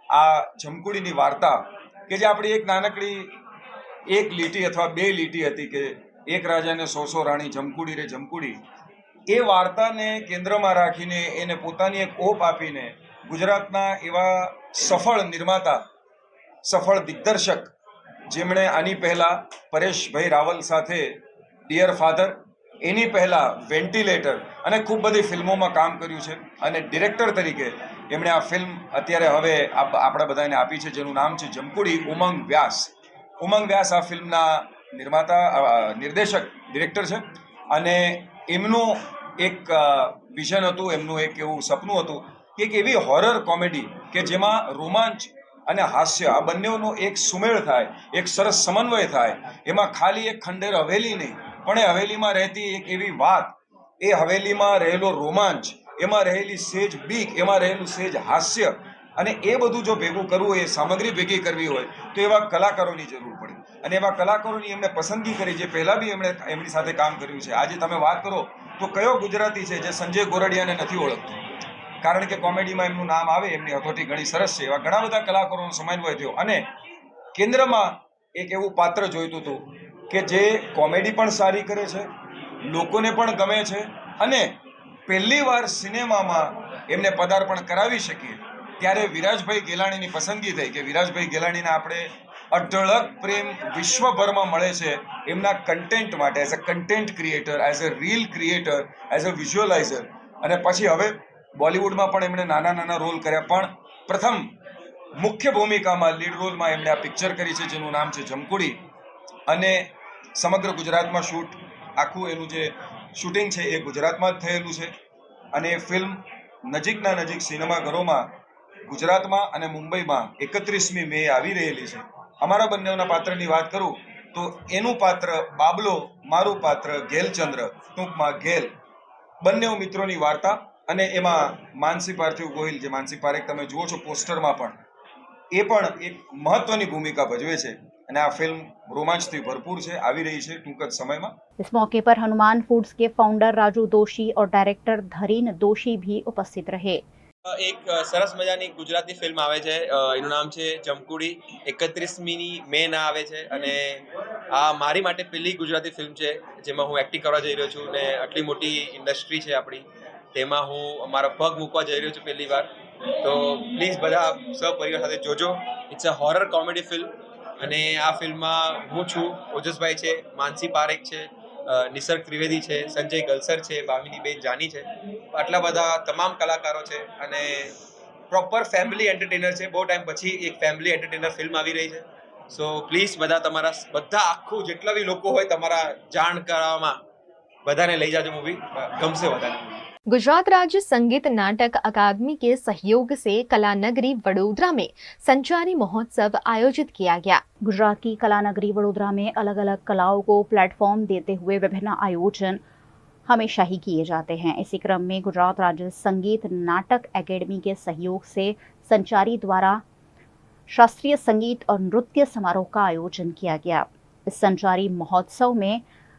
આ જમકુડીની વાર્તા કે જે આપણી એક નાનકડી એક લીટી અથવા બે લીટી હતી કે એક રાજાને 100 રાણી જમકુડી રે જમકુડી, એ વાર્તાને કેન્દ્રમાં રાખીને એને પોતાની એક ઓપ આપીને ગુજરાતના એવા સફળ નિર્માતા, સફળ દિગ્દર્શક, જેમણે આની પહેલાં પરેશભાઈ રાવલ સાથે ડિયર ફાધર, એની પહેલાં વેન્ટિલેટર અને ખૂબ બધી ફિલ્મોમાં કામ કર્યું છે, અને ડિરેક્ટર તરીકે એમણે આ ફિલ્મ અત્યારે હવે આપણા બધાને આપી છે, જેનું નામ છે જમકુડી. ઉમંગ વ્યાસ. ઉમંગ વ્યાસ આ ફિલ્મના નિર્માતા, નિર્દેશક, ડિરેક્ટર છે, અને એમનું એક વિઝન હતું, એમનું એક એવું સપનું હતું કે એક એવી હોરર કોમેડી કે જેમાં રોમાંચ અને હાસ્ય આ બંનેનો એક સુમેળ થાય, એક સરસ સમન્વય થાય. એમાં ખાલી એક ખંડેર હવેલી નહીં, પણ એ હવેલીમાં રહેતી એક એવી વાત, એ હવેલીમાં રહેલો રોમાંચ, એમાં રહેલી સેજ બીક, એમાં રહેલું સેજ હાસ્ય, અને એ બધું જો ભેગું કરવું હોય, એ સામગ્રી ભેગી કરવી હોય, તો એવા કલાકારોની જરૂર પડે. અને એવા કલાકારોની એમણે પસંદગી કરી, જે પહેલાં બી એમણે એમની સાથે કામ કર્યું છે. આજે તમે વાત કરો તો કયો ગુજરાતી છે જે સંજય ગોરડિયાને નથી ઓળખતો? કારણ કે કોમેડીમાં એમનું નામ આવે, એમની હથોટી ઘણી સરસ છે. એવા ઘણા બધા કલાકારોનો સમન્વય થયો, અને કેન્દ્રમાં એક એવું પાત્ર જોઈતું હતું કે જે કોમેડી પણ સારી કરે છે, લોકોને પણ ગમે છે, અને પહેલી વાર સિનેમામાં એમને પદાર્પણ કરાવી શકીએ. ત્યારે વિરાજભાઈ ગેલાણીની પસંદગી થઈ કે વિરાજભાઈ ગેલાણીને આપણે અઢળક પ્રેમ વિશ્વભરમાં મળે છે એમના કન્ટેન્ટ માટે, as a content creator, as a reel creator, as a visualizer. અને પછી હવે બોલિવૂડમાં પણ એમણે નાના નાના રોલ કર્યા, પણ પ્રથમ મુખ્ય ભૂમિકામાં, લીડ રોલમાં એમણે આ પિક્ચર કરી છે, જેનું નામ છે જમકુડી. અને સમગ્ર ગુજરાતમાં શૂટ, આખું એનું જે શૂટિંગ છે એ ગુજરાતમાં જ થયેલું છે. અને ફિલ્મ નજીકના નજીક સિનેમાઘરોમાં ગુજરાતમાં અને મુંબઈમાં 31મી મે આવી રહેલી છે. અમારા બંનેના પાત્રની વાત કરું તો એનું પાત્ર બાબલો, મારું પાત્ર ગેલચંદ્ર, ટૂંકમાં ગેલ, બંને મિત્રોની વાર્તા. અને એમાં માનસી પાર્થિવ ગોહિલ, જે માનસી પારેખ તમે જુઓ છો પોસ્ટરમાં પણ, એ પણ એક મહત્વની ભૂમિકા ભજવે છે. અને આ ફિલ્મ रोमांचથી भरपूर છે, આવી રહી છે ટૂંક જ સમયમાં. इस मौके पर हनुमान फूड्स के फाउंडर राजू दोषी और डायरेक्टर धरीन दोषी भी उपस्थित रहे. એક સરસ મજાની ગુજરાતી ફિલ્મ આવે છે, એનું નામ છે જમકુડી. 31મી મે ના આવે છે, અને આ મારી માટે પહેલી ગુજરાતી ફિલ્મ છે જેમાં હું એક્ટિંગ કરવા જઈ રહ્યો છું. ને આટલી મોટી ઇન્ડસ્ટ્રી છે આપણી, તેમાં હું અમારા પગ મૂકવા જઈ રહ્યો છું પહેલી વાર. તો પ્લીઝ બધા સહપરિવાર સાથે જોજો. It's a horror comedy film, અને આ ફિલ્મમાં હું છું, ઓજસભાઈ છે, માનસી પારેખ છે, નિસર્ગ ત્રિવેદી છે, સંજય ગલસર છે, ભાવિનીબેન જાની છે. આટલા બધા તમામ કલાકારો છે, અને પ્રોપર ફેમિલી એન્ટરટેનર છે. બહુ ટાઈમ પછી એક ફેમિલી એન્ટરટેનર ફિલ્મ આવી રહી છે. સો પ્લીઝ બધા તમારા બધા આખું જેટલા બી લોકો હોય તમારા જાણ કરવામાં બધાને લઈ જાજો. મૂવી ગમશે બધાને. गुजरात राज्य संगीत नाटक अकादमी के सहयोग से कला नगरी वडोदरा में संचारी महोत्सव आयोजित किया गया. गुजरात की कला नगरी वडोदरा में अलग अलग कलाओं को प्लेटफॉर्म देते हुए विभिन्न आयोजन हमेशा ही किए जाते हैं. इसी क्रम में गुजरात राज्य संगीत नाटक अकेडमी के सहयोग से संचारी द्वारा शास्त्रीय संगीत और नृत्य समारोह का आयोजन किया गया. इस संचारी महोत्सव में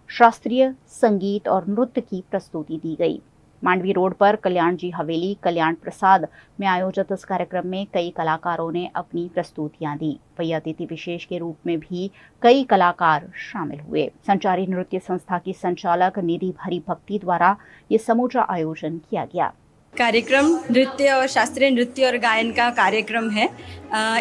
शास्त्रीय संगीत और नृत्य की प्रस्तुति दी गई. मांडवी रोड पर कल्याण जी हवेली कल्याण प्रसाद में आयोजित इस कार्यक्रम में कई कलाकारों ने अपनी प्रस्तुतियां दी. वही अतिथि विशेष के रूप में भी कई कलाकार शामिल हुए. संचारी नृत्य संस्था की संचालक निधि भरी भक्ति द्वारा ये समूचा आयोजन किया गया. कार्यक्रम नृत्य और शास्त्रीय नृत्य और गायन का कार्यक्रम है.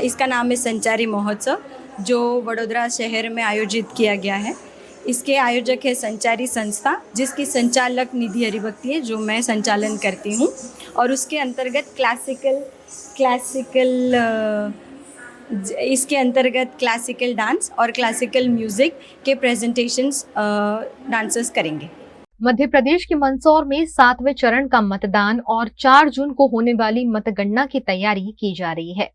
इसका नाम है संचारी महोत्सव, जो वडोदरा शहर में आयोजित किया गया है. इसके आयोजक है संचारी संस्था, जिसकी संचालक निधि हरिभक्ति है, जो मैं संचालन करती हूँ. और उसके अंतर्गत इसके अंतर्गत क्लासिकल डांस और क्लासिकल म्यूज़िक के प्रेजेंटेशंस डांसर्स करेंगे. मध्य प्रदेश के मंदसौर में 7वें चरण का मतदान और 4 जून को होने वाली मतगणना की तैयारी की जा रही है.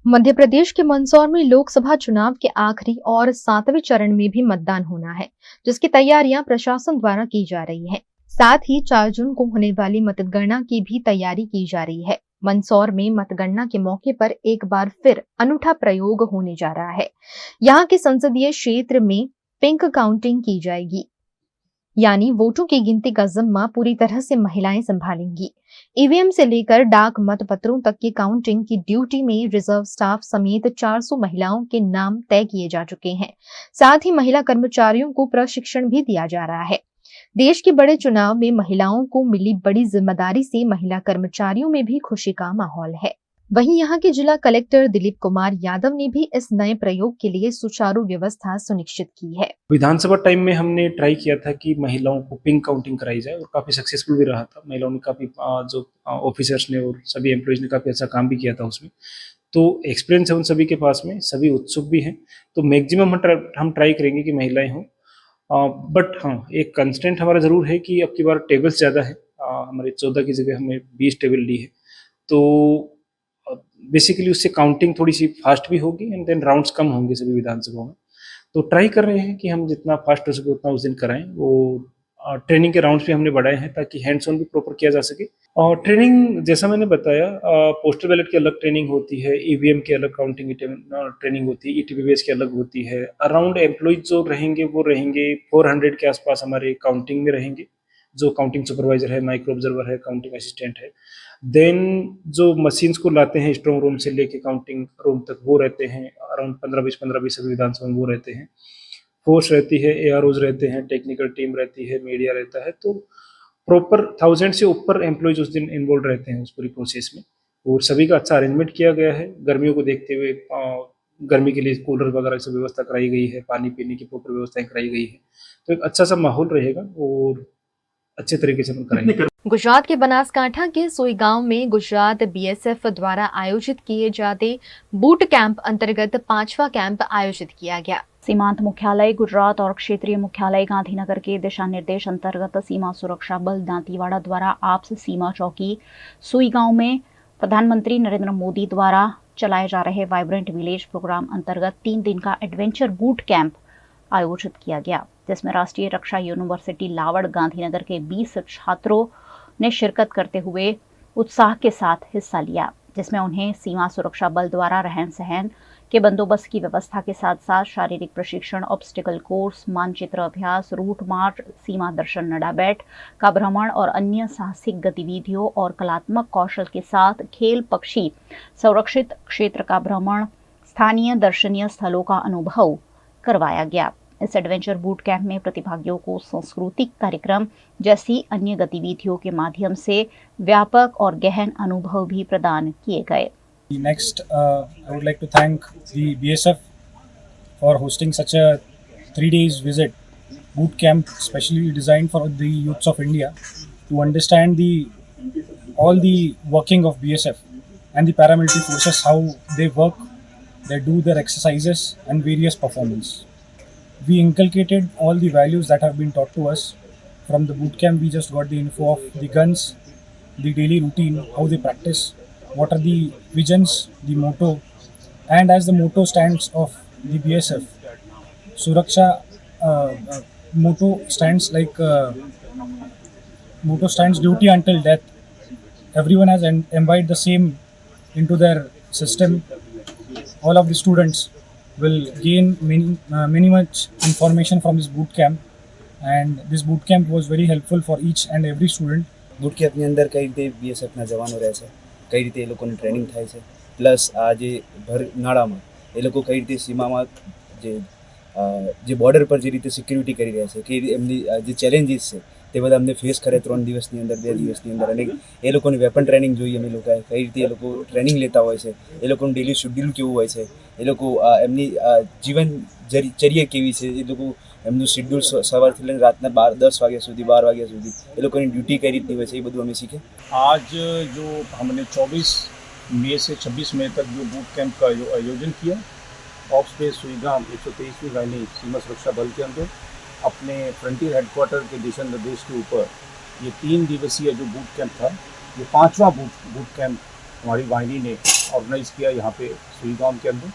मध्य प्रदेश के मंदसौर में लोकसभा चुनाव के आखिरी और 7वें चरण में भी मतदान होना है, जिसकी तैयारियां प्रशासन द्वारा की जा रही है. साथ ही 4 जून को होने वाली मतगणना की भी तैयारी की जा रही है. मंदसौर में मतगणना के मौके पर एक बार फिर अनूठा प्रयोग होने जा रहा है. यहाँ के संसदीय क्षेत्र में पिंक काउंटिंग की जाएगी. यानी वोटों की गिनती का जिम्मा पूरी तरह से महिलाएं संभालेंगी। ईवीएम से लेकर डाक मत पत्रों तक की काउंटिंग की ड्यूटी में रिजर्व स्टाफ समेत 400 महिलाओं के नाम तय किए जा चुके हैं। साथ ही महिला कर्मचारियों को प्रशिक्षण भी दिया जा रहा है। देश के बड़े चुनाव में महिलाओं को मिली बड़ी जिम्मेदारी से महिला कर्मचारियों में भी खुशी का माहौल है। वहीं यहाँ के जिला कलेक्टर दिलीप कुमार यादव ने भी इस नए प्रयोग के लिए सुचारू व्यवस्था सुनिश्चित की है। विधानसभा टाइम में हमने ट्राई किया था कि महिलाओं को पिंक काउंटिंग कराई जाए और काफी सक्सेसफुल भी रहा था। महिलाओं ने काफी जो ऑफिसर्स ने और सभी एम्प्लॉयज ने काफी अच्छा काम भी किया था उसमें, तो एक्सपीरियंस है उन सभी के पास में, सभी उत्सुक भी हैं। तो मैक्सिमम हम ट्राई करेंगे कि महिलाएं हों, बट हाँ एक कंस्टेंट हमारा ज़रूर है कि अब की बार टेबल्स ज़्यादा है। हमारे 14 की जगह हमने 20 टेबल ली है, तो बेसिकली उससे काउंटिंग थोड़ी सी फास्ट भी होगी एंड देन राउंड्स कम होंगे सभी विधानसभाओं में। तो ट्राई कर रहे हैं कि हम जितना फास्ट हो सके उतना उस दिन कराएं। वो ट्रेनिंग के राउंड्स भी हमने बढ़ाए हैं ताकि हैंड्स ऑन भी प्रॉपर किया जा सके। और ट्रेनिंग जैसा मैंने बताया, पोस्टल बैलेट की अलग ट्रेनिंग होती है, ईवीएम की अलग काउंटिंग की ट्रेनिंग होती है, ईटीपीबीएस की अलग होती है। अराउंड एम्प्लॉइज जो रहेंगे वो रहेंगे 400 के आसपास हमारे काउंटिंग में रहेंगे, जो काउंटिंग सुपरवाइजर है, माइक्रो ऑब्जर्वर है, काउंटिंग असिस्टेंट है। देन जो मशीन्स को लाते हैं स्ट्रॉन्ग रूम से लेके काउंटिंग रूम तक वो रहते हैं अराउंड 15-20 सभी विधानसभा में वो रहते हैं। फोर्स रहती है, एआरओज रहते हैं, टेक्निकल टीम रहती है, मीडिया रहता है। तो प्रॉपर 1000 से ऊपर एम्प्लॉयज उस दिन इन्वॉल्व रहते हैं उस पूरी प्रोसेस में, और सभी का अच्छा अरेंजमेंट किया गया है। गर्मियों को देखते हुए गर्मी के लिए कूलर वगैरह की व्यवस्था कराई गई है, पानी पीने की प्रॉपर व्यवस्थाएं कराई गई है। तो एक अच्छा सा माहौल रहेगा और अच्छे तरीके से हम कराएंगे। गुजरात के बनासकांठा के सोई गांव में गुजरात बीएसएफ द्वारा आयोजित किए जाते बूट कैंप अंतर्गत 5वां कैंप आयोजित किया गया। सीमांत मुख्यालय गुजरात और क्षेत्रीय मुख्यालय गांधीनगर के दिशा निर्देश अंतर्गत सीमा सुरक्षा बल दांतीवाड़ा द्वारा आपस सीमा चौकी सुई गांव में प्रधानमंत्री नरेंद्र मोदी द्वारा चलाए जा रहे वाइब्रेंट विलेज प्रोग्राम अंतर्गत 3 दिन का एडवेंचर बूट कैंप आयोजित किया गया, जिसमें राष्ट्रीय रक्षा यूनिवर्सिटी लावड़ गांधीनगर के 20 छात्रों ने शिरकत करते हुए उत्साह के साथ हिस्सा लिया, जिसमें उन्हें सीमा सुरक्षा बल द्वारा रहन सहन के बंदोबस्त की व्यवस्था के साथ साथ शारीरिक प्रशिक्षण, ऑब्स्टिकल कोर्स, मानचित्र अभ्यास, रूट मार्च, सीमा दर्शन नडाबैठ का भ्रमण और अन्य साहसिक गतिविधियों और कलात्मक कौशल के साथ खेल, पक्षी संरक्षित क्षेत्र का भ्रमण, स्थानीय दर्शनीय स्थलों का अनुभव करवाया गया। इस एडवेंचर बूट कैंप में प्रतिभागियों को सांस्कृतिक कार्यक्रम जैसी अन्य गतिविधियों के माध्यम से व्यापक और गहन अनुभव भी प्रदान किए गए। Next, I would like to thank the BSF for hosting such a 3 days visit boot camp, specially designed for the youths of India to understand all the working of BSF and the paramilitary forces, how they work, they do their exercises and various performance. We inculcated all the values that have been taught to us from the boot camp. We just got the info of the guns, the daily routine, how they practice, what are the visions, the motto, and as the motto stands of the BSF, Suraksha motto stands duty until death. Everyone has imbibed the same into their system. All of the students will gain many much information from this boot camp, and this boot camp was very helpful for each and every student. boot camp ની અંદર કઈ રીતે BSF ના જવાનો રહે છે, કઈ રીતે એ લોકોની ટ્રેનિંગ થાય છે, પ્લસ આ જે ભર નાળામાં એ લોકો કઈ રીતે સીમામાં જે બોર્ડર પર જે રીતે સિક્યુરિટી કરી રહ્યા છે, કે એમની જે ચેલેન્જીસ છે તે બધા અમને ફેસ કરે 3 દિવસની અંદર, 2 દિવસની અંદર, અને એ લોકોની વેપન ટ્રેનિંગ જોઈએ અમે લોકોએ, કઈ રીતે એ લોકો ટ્રેનિંગ લેતા હોય છે, એ લોકોનું ડેલી શેડ્યુલ કેવું હોય છે, એ લોકો એમની જીવનચર્યા કેવી છે, એ લોકો એમનું શેડ્યુલ સવારથી લઈને રાતના 10 વાગ્યા સુધી, 12 વાગ્યા સુધી એ લોકોની ડ્યુટી કઈ રીતની હોય છે, એ બધું અમે શીખે। आज जो हमने 24 मई से 26 मई तक जो बूट कैंप का आयोजन किया, ऑफ स्पेस सुईगाम 123वीं वाहिनी सीमा सुरक्षा बल के अंदर अपने फ्रंटियर हेडक्वार्टर के दिशा निर्देश के ऊपर ये 3 दिवसीय जो बूट कैंप था, ये 5वां बूट कैंप हमारी वाहिनी ने ऑर्गेनाइज़ किया यहाँ पे सुईगाम के अंदर।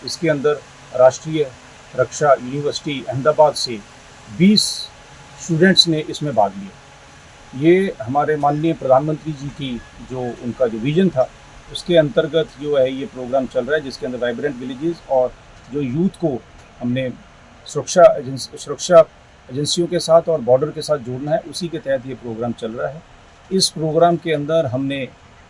इसके अंदर राष्ट्रीय रक्षा यूनिवर्सिटी अहमदाबाद से 20 स्टूडेंट्स ने इसमें भाग लिया। ये हमारे माननीय प्रधानमंत्री जी की जो उनका जो विजन था उसके अंतर्गत जो है ये प्रोग्राम चल रहा है, जिसके अंदर वाइब्रेंट विलेजेस और जो यूथ को हमने सुरक्षा एजेंसियों के साथ और बॉर्डर के साथ जोड़ना है, उसी के तहत ये प्रोग्राम चल रहा है। इस प्रोग्राम के अंदर हमने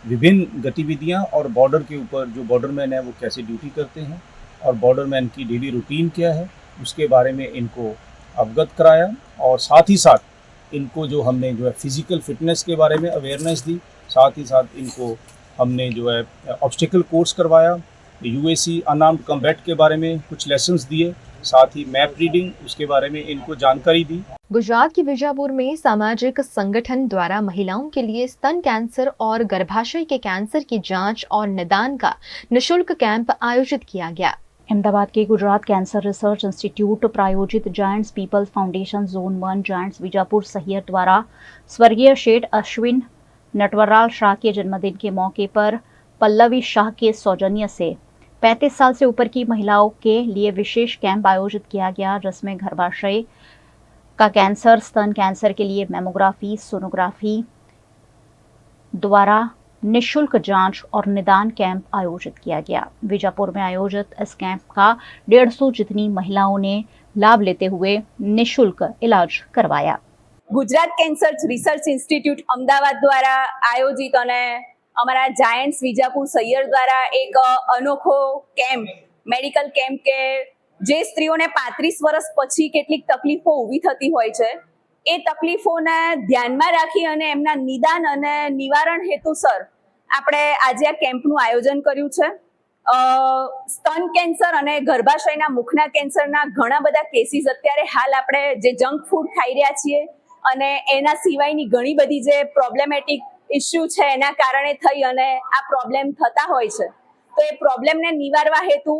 विभिन्न गतिविधियां और बॉर्डर के ऊपर जो बॉर्डरमैन है वो कैसे ड्यूटी करते हैं और बॉर्डरमैन की डेली रूटीन क्या है उसके बारे में इनको अवगत कराया, और साथ ही साथ इनको जो हमने जो है फिजिकल फिटनेस के बारे में अवेयरनेस दी, साथ ही साथ इनको हमने जो है ऑब्स्टिकल कोर्स करवाया, यूएसी अनआर्म्ड कॉम्बैट के बारे में कुछ लेसन्स दिए, साथ ही मैप रीडिंग उसके बारे में इनको जानकारी दी। गुजरात के विजापुर में सामाजिक संगठन द्वारा महिलाओं के लिए स्तन कैंसर और गर्भाशय के कैंसर की जांच और निदान का निशुल्क कैंप आयोजित किया गया। अहमदाबाद के गुजरात कैंसर रिसर्च इंस्टीट्यूट प्रायोजित giants people's foundation zone 1 giants Vijapur Sahiyar द्वारा स्वर्गीय शेठ अश्विन नटवरलाल शाह के जन्मदिन के मौके पर पल्लवी शाह के सौजन्य से 35 साल से ऊपर की महिलाओं के लिए विशेष कैंप आयोजित किया गया, जिसमें गर्भाशय का कैंसर, स्तन कैंसर के लिए मैमोग्राफी, सोनोग्राफी द्वारा निशुल्क जांच और निदान कैंप आयोजित किया गया। विजापुर में आयोजित इस कैंप का 150 जितनी महिलाओं ने लाभ लेते हुए निशुल्क इलाज करवाया। Gujarat cancer research institute Ahmedabad द्वारा आयोजित અને અમારા જાયન્ટ્સ વિજાપુર સૈયર દ્વારા એક અનોખો કેમ્પ મેડિકલ કેમ્પ કે જે સ્ત્રીઓને 35 વર્ષ પછી કેટલીક તકલીફો ઊભી થતી હોય છે એ તકલીફોને ધ્યાનમાં રાખી અને એમના નિદાન અને નિવારણ હેતુસર આપણે આજે આ કેમ્પનું આયોજન કર્યું છે। સ્તન કેન્સર અને ગર્ભાશયના મુખના કેન્સરના ઘણા બધા કેસીસ અત્યારે હાલ આપણે જે જંક ફૂડ ખાઈ રહ્યા છીએ અને એના સિવાયની ઘણી બધી જે પ્રોબ્લેમેટિક ઇસ્યુ છે એના કારણે થઈ અને આ પ્રોબ્લેમ થતા હોય છે, તો એ પ્રોબ્લેમને નિવારવા હેતુ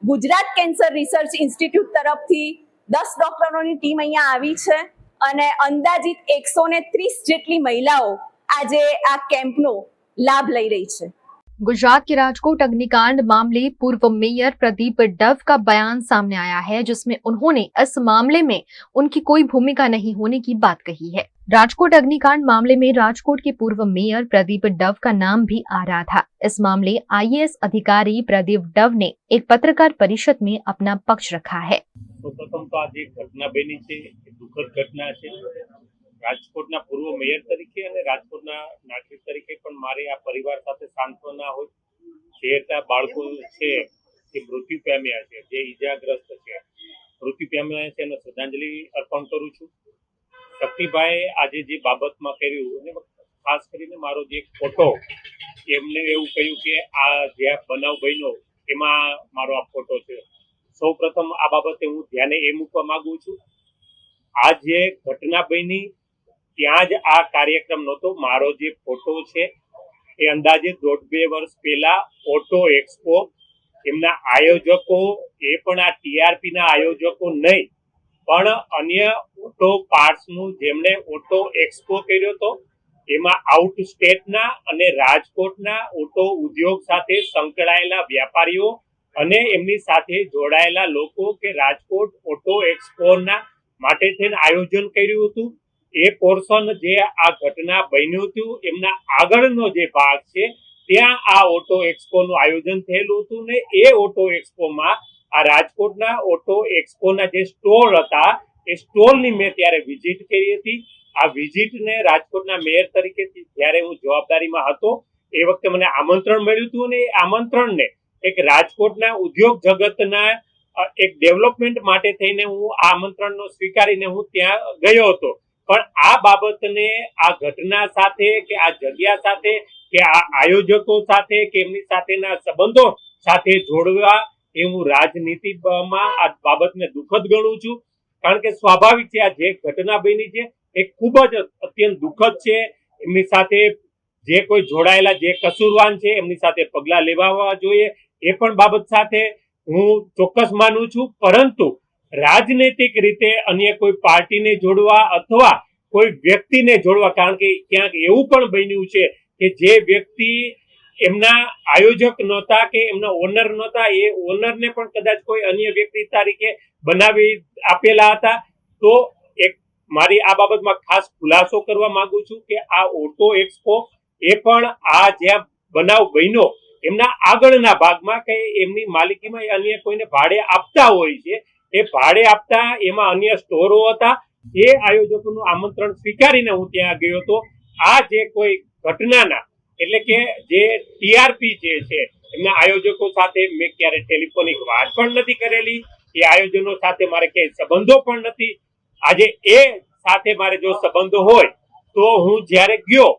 ગુજરાત કેન્સર રિસર્ચ ઇન્સ્ટિટ્યૂટ તરફથી 10 ડોક્ટરોની ટીમ અહીંયા આવી છે અને અંદાજિત 130 જેટલી મહિલાઓ આજે આ કેમ્પનો લાભ લઈ રહી છે। गुजरात के राजकोट अग्निकांड मामले पूर्व मेयर प्रदीप डव का बयान सामने आया है, जिसमें उन्होंने इस मामले में उनकी कोई भूमिका नहीं होने की बात कही है। राजकोट अग्निकांड मामले में राजकोट के पूर्व मेयर प्रदीप डव का नाम भी आ रहा था। इस मामले आईएएस अधिकारी प्रदीप डव ने एक पत्रकार परिषद में अपना पक्ष रखा है। तो प्रथम तो आज एक घटना बनी है, दुखद घटना है। રાજકોટના પૂર્વ મેયર તરીકે અને રાજકોટના નાગરિક તરીકે પણ મારે આ પરિવાર સાથે સાંત્વના હોય, શહેરના બાળકો છે જે મૃત્યુ પામ્યા છે, જે ઈજાગ્રસ્ત છે, મૃત્યુ પામ્યા છે એને શ્રદ્ધાંજલિ અર્પણ કરું છું। શક્તિભાઈ આજે જે બાબતમાં કર્યું અને ખાસ કરીને મારો જે ફોટો એમને એવું કહ્યું કે આ જે બનાવ બન્યો એમાં મારો આ ફોટો છે। સૌ પ્રથમ આ બાબતે હું ધ્યાને એ મૂકવા માંગુ છું, આ જે ઘટના બની ત્યાં જ આ કાર્યક્રમ નહોતો। મારો જે ફોટો છે એ અંદાજે 1.5-2 વર્ષ પહેલા ઓટો એક્સપો એમના આયોજકો, એ પણ આ ટીઆરપી ના આયોજકો નહીં પણ અન્ય ઓટો પાર્ટ્સનું જેમણે ઓટો એક્સપો કર્યો હતો એમાં આઉટ સ્ટેટના અને રાજકોટના ઓટો ઉદ્યોગ સાથે સંકળાયેલા વ્યાપારીઓ અને એમની સાથે જોડાયેલા લોકો કે રાજકોટ ઓટો એક્સપોના માટે થઈને આયોજન કર્યું હતું। એ પોર્શન જે આ ઘટના બન્યું હતું એમના આગળનો જે ભાગ છે ત્યાં આ ઓટો એક્સપોનું આયોજન થયેલું હતું ને એ ઓટો એક્સપોમાં આ રાજકોટના ઓટો એક્સપોના જે સ્ટોલ હતા એ સ્ટોલની મેં ત્યારે વિઝિટ કરી હતી। આ વિઝિટને રાજકોટના મેયર તરીકે જ્યારે હું જવાબદારીમાં હતો એ વખતે મને આમંત્રણ મળ્યું હતું અને એ આમંત્રણને એક રાજકોટના ઉદ્યોગ જગતના એક ડેવલપમેન્ટ માટે થઈને હું આ આમંત્રણનો સ્વીકારીને હું ત્યાં ગયો હતો। પણ આ બાબતને આ ઘટના સાથે કે આ જગ્યા સાથે કે આ આયોજકો સાથે કે એમની સાથેના સંબંધો સાથે જોડવા એ હું રાજનીતિમાં આ બાબતને દુઃખદ ગણું છું। કારણ કે સ્વાભાવિક છે આ જે ઘટના બની છે એ ખૂબ જ અત્યંત દુઃખદ છે। એમની સાથે જે કોઈ જોડાયેલા જે કસૂરવાન છે એમની સાથે પગલાં લેવા જોઈએ એ પણ બાબત સાથે હું ચોક્કસ માનું છું। પરંતુ રાજનૈતિક રીતે અન્ય કોઈ પાર્ટીને જોડવા અથવા કોઈ વ્યક્તિને જોડવા, કારણ કે ક્યાંક એવું પણ બન્યું છે કે જે વ્યક્તિ એમના આયોજક નહોતા કે એમના ઓનર નહોતા, એ ઓનરને પણ કદાચ કોઈ અન્ય વ્યક્તિ તરીકે બનાવી આપેલા હતા। તો એક મારી આ બાબતમાં ખાસ ખુલાસો કરવા માંગુ છું કે આ ઓટો એક્સપો એ પણ આ જ્યાં બનાવ બન્યો એમના આગળના ભાગમાં કે એમની માલિકીમાં અન્ય કોઈને ભાડે આપતા હોય છે, એ ભાડે આપતા એમાં અન્ય સ્ટોરો હતા એ આયોજકોનું આમંત્રણ સ્વીકારીને હું ત્યાં ગયો હતો. આ જે કોઈ ઘટનાના એટલે કે જે ટીઆરપી જે છે એમના આયોજકો સાથે મેં ક્યારે ટેલિફોનિક વાત પણ નથી કરેલી. એ આયોજનો સાથે મારે ક્યાંય સંબંધો પણ નથી. આજે એ સાથે મારે જો સંબંધો હોય તો હું જ્યારે ગયો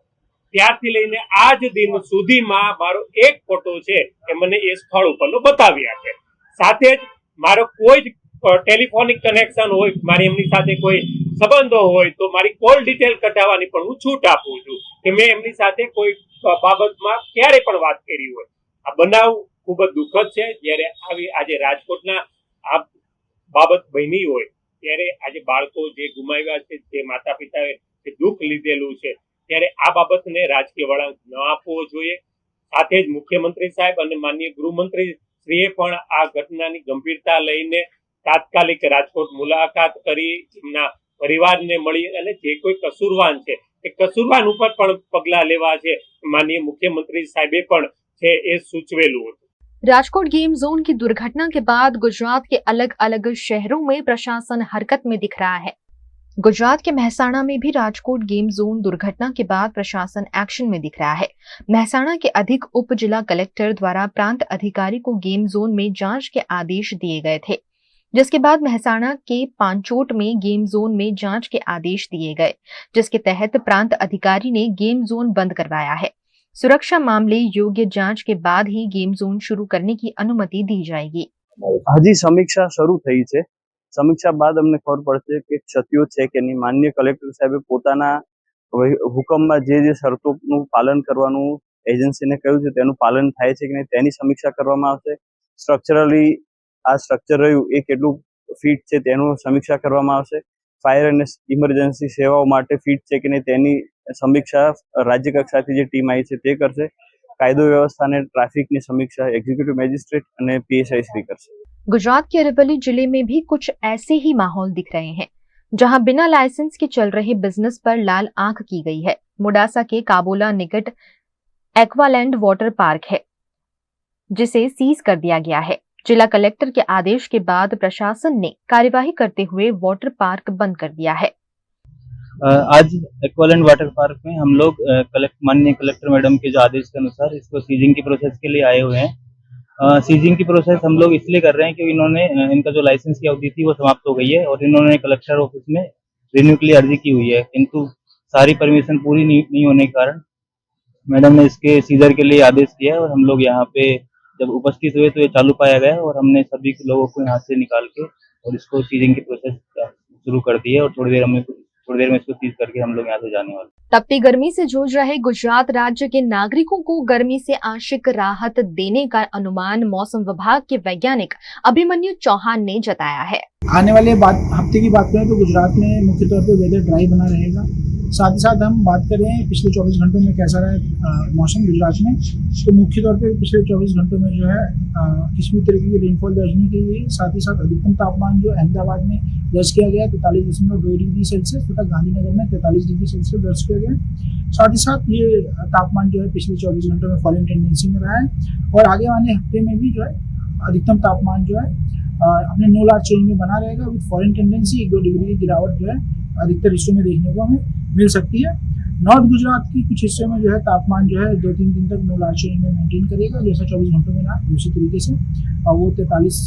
ત્યારથી લઈને આજ દિન સુધીમાં મારો એક ફોટો છે એ મને એ સ્થળ ઉપરનો બતાવી આપે. સાથે જ મારો કોઈ જ ટેલિફોનિક કનેક્શન હોય, મારી એમની સાથે કોઈ સંબંધો હોય તો મારી કોલ ડિટેલ કઢાવવાની પણ હું છૂટ આપું છું કે મેં એમની સાથે કોઈ બાબતમાં ક્યારે પણ વાત કરી હોય. આ બનાવ ખૂબ જ દુઃખદ છે. જ્યારે આવી આજે રાજકોટના આ બાબત બની હોય ત્યારે આજે બાળકો જે ગુમાવ્યા છે, જે માતા પિતાએ જે દુઃખ લીધેલું છે, ત્યારે આ બાબતને રાજકીય વળાંક ન આપવો જોઈએ. સાથે જ મુખ્યમંત્રી સાહેબ અને માનનીય ગૃહમંત્રી શ્રીએ પણ આ ઘટનાની ગંભીરતા લઈને તાત્કાલિક રાજકોટ મુલાકાત કરી એમના પરિવારને મળી અને જે કોઈ કસૂરવાન છે એ કસૂરવાન ઉપર પણ પગલાં લેવા છે માનનીય मुख्यमंत्री साहिबे પણ છે એ સૂચવેલું હતું. राजकोट गेम जोन की दुर्घटना के बाद गुजरात के अलग अलग शहरों में प्रशासन हरकत में दिख रहा है। गुजरात के महसाणा में भी राजकोट गेम जोन दुर्घटना के बाद प्रशासन एक्शन में दिख रहा है। महसाणा के अधिक उप जिला कलेक्टर द्वारा प्रांत अधिकारी को गेम जोन में जांच के आदेश दिए गए थे, जिसके बाद महसाणा के पांचोट में गेम जोन में जांच के आदेश दिए गए, जिसके तहत प्रांत अधिकारी ने गेम जोन बंद करवाया है। सुरक्षा मामले योग्य जांच के बाद ही गेम जोन शुरू करने की अनुमति दी जाएगी। હજી સમીક્ષા શરૂ થઈ છે. સમીક્ષા બાદ અમને ખબર પડશે કે ક્ષતિઓ છે કે નહીં. માનનીય કલેક્ટર સાહેબે પોતાના હુકમમાં જે શરતોનું પાલન કરવાનું એજન્સીને કહ્યું છે તેનું પાલન થાય છે કે નહીં તેની સમીક્ષા કરવામાં આવશે. સ્ટ્રક્ચરલી આ સ્ટ્રક્ચર રહ્યું એ કેટલું ફિટ છે તેનું સમીક્ષા કરવામાં આવશે. ફાયર અને ઇમરજન્સી સેવાઓ માટે ફિટ છે કે નહીં તેની સમીક્ષા રાજ્ય કક્ષાથી જે ટીમ આવી છે તે કરશે. કાયદો व्यवस्था ने ट्रैफिक की समीक्षा एग्जीक्यूटिव मैजिस्ट्रेट और पीएसआई श्री करશે. गुजरात के अरवली जिले में भी कुछ ऐसे ही माहौल दिख रहे हैं, जहां बिना लाइसेंस के चल रहे बिजनेस पर लाल आंख की गई है। मोडासा के काबोला निकट एक्वालैंड वाटर पार्क है, जिसे सीज कर दिया गया है। जिला कलेक्टर के आदेश के बाद प्रशासन ने कार्यवाही करते हुए वाटर पार्क बंद कर दिया है। आज एक्वालैंड वाटर पार्क में हम लोग माननीय कलेक्टर मैडम के जो आदेश के अनुसार इसको सीजिंग की प्रोसेस के लिए आए हुए हैं। सीजिंग की प्रोसेस हम लोग इसलिए कर रहे हैं कि इन्होंने इनका जो लाइसेंस की अवधि थी वो समाप्त हो गई है और इन्होंने कलेक्टर ऑफिस में रिन्यू के लिए अर्जी की हुई है, किंतु सारी परमिशन पूरी नहीं होने के कारण मैडम ने इसके सीजर के लिए आदेश किया है और हम लोग यहाँ पे जब उपस्थित हुए तो ये चालू पाया गया और हमने सभी लोगों को यहाँ से निकाल के और इसको सीजिंग की प्रोसेस शुरू कर दी है और थोड़ी देर में इसको सीज करके हम लोग यहाँ से जाने वाले। तपती गर्मी से जूझ रहे गुजरात राज्य के नागरिकों को गर्मी से आंशिक राहत देने का अनुमान मौसम विभाग के वैज्ञानिक अभिमन्यु चौहान ने जताया है। आने वाले हफ्ते की बात करें तो गुजरात में मुख्य तौर पर वेदर ड्राई बना रहेगा। साथ ही साथ हम बात करें पिछले 24 घंटों में कैसा रहा मौसम गुजरात में, तो मुख्य तौर पे पिछले 24 घंटों में जो है किसी भी तरीके की रेनफॉल दर्ज नहीं की गई। साथ ही साथ अधिकतम तापमान जो अहमदाबाद में दर्ज किया गया 43.2 डिग्री सेल्सियस तथा गांधीनगर में 43 डिग्री सेल्सियस दर्ज किया गया। साथ ही साथ ये तापमान जो है पिछले 24 घंटों में फॉलिंग टेंडेंसी में रहा है और आगे आने हफ्ते में भी जो है अधिकतम तापमान जो है अपने नो लार्ज चेंज में बना रहेगा विद फॉलिंग टेंडेंसी। 1-2 डिग्री की गिरावट जो है अधिकतर हिस्सों में देखने को हमें मिल सकती है। नॉर्थ गुजरात की कुछ हिस्सों में जो है तापमान जो है 2-3 दिन तक नो लार्ज चेंज में मेंटेन करेगा, जैसा 24 घंटों में रहा उसी तरीके से वो 43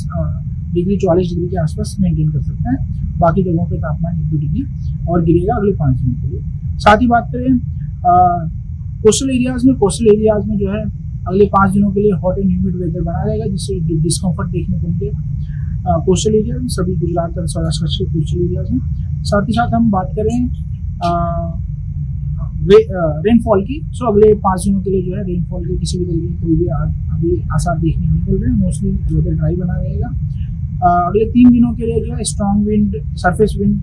डिग्री 44 डिग्री के आसपास मेंटेन कर सकते हैं। बाकी जगहों पे तापमान 1-2 डिग्री और गिरेगा अगले 5 दिनों के लिए। साथ ही बात करें कोस्टल एरियाज में जो है अगले 5 दिनों के लिए हॉट एंड ह्यूमिड वेदर बना रहेगा, जिससे डिस्कम्फर्ट देखने को मिलेगा कोस्टल एरिया में, सभी गुजरात और सौराष्ट्र के कोस्टल एरियाज में। साथ ही साथ हम बात करें रेनफॉल की, सो अगले 5 दिनों के लिए जो है रेनफॉल के किसी भी तरीके की कोई भी अभी आसार देखने नहीं मिल रहे हैं। मोस्टली वेदर ड्राई बना रहेगा। अगले 3 दिनों के लिए जो है strong wind, surface wind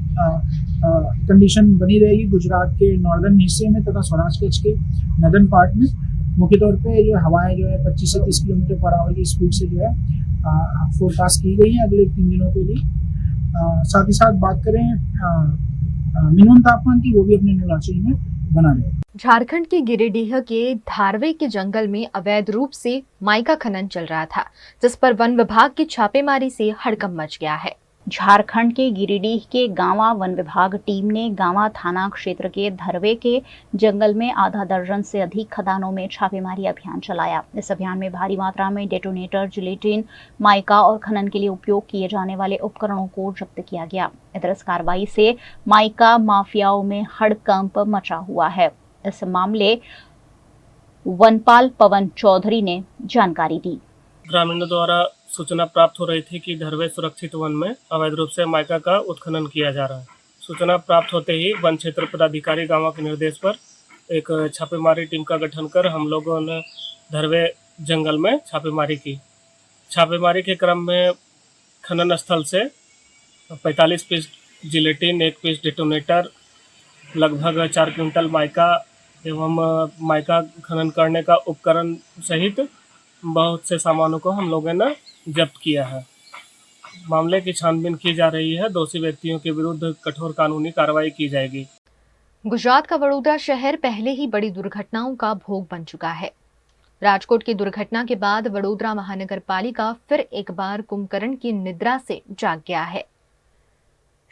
condition बनी रहेगी गुजरात के नॉर्दर्न हिस्से में तथा सौराष्ट्र कच्छ के नदर्न पार्ट में। मुख्य तौर पे जो हवाएं जो है 25 से 30 किलोमीटर पर आवर की स्पीड से जो है फोरकास्ट की गई है अगले 3 दिनों के लिए। साथ ही साथ बात करें मिनिमम तापमान की, वो भी अपने नीलाचल में बना रहे। झारखंड के गिरिडीह के धारवे के जंगल में अवैध रूप से माइका खनन चल रहा था, जिस पर वन विभाग की छापेमारी से हड़कंप मच गया है। झारखंड के गिरिडीह के गांवा वन विभाग टीम ने गांवा थाना क्षेत्र के धरवे के जंगल में आधा दर्जन से अधिक खदानों में छापेमारी अभियान चलाया। इस अभियान में भारी मात्रा में डेटोनेटर, जिलेटिन, माइका और खनन के लिए उपयोग किए जाने वाले उपकरणों को जब्त किया गया। इधर इस कार्रवाई से माइका माफियाओं में हड़कंप मचा हुआ है। इस मामले वनपाल पवन चौधरी ने जानकारी दी। ग्रामीणों द्वारा सूचना प्राप्त हो रही थी कि धरवे सुरक्षित वन में अवैध रूप से माइका का उत्खनन किया जा रहा है। सूचना प्राप्त होते ही वन क्षेत्र पदाधिकारी गांव के निर्देश पर एक छापेमारी टीम का गठन कर हम लोगों ने धरवे जंगल में छापेमारी की। छापेमारी के क्रम में खनन स्थल से 45 पीस जिलेटिन, 1 पीस डेटोनेटर, लगभग 4 क्विंटल माइका एवं माइका खनन करने का उपकरण सहित बहुत से सामानों को हम लोगों ने जब्त किया है। मामले की छानबीन की जा रही है। दोषी व्यक्तियों के विरुद्ध कठोर कानूनी कार्रवाई की जाएगी। गुजरात का वडोदरा शहर पहले ही बड़ी दुर्घटनाओं का भोग बन चुका है। राजकोट की दुर्घटना के बाद वडोदरा महानगर पालिका फिर एक बार कुंभकर्ण की निद्रा से जाग गया है।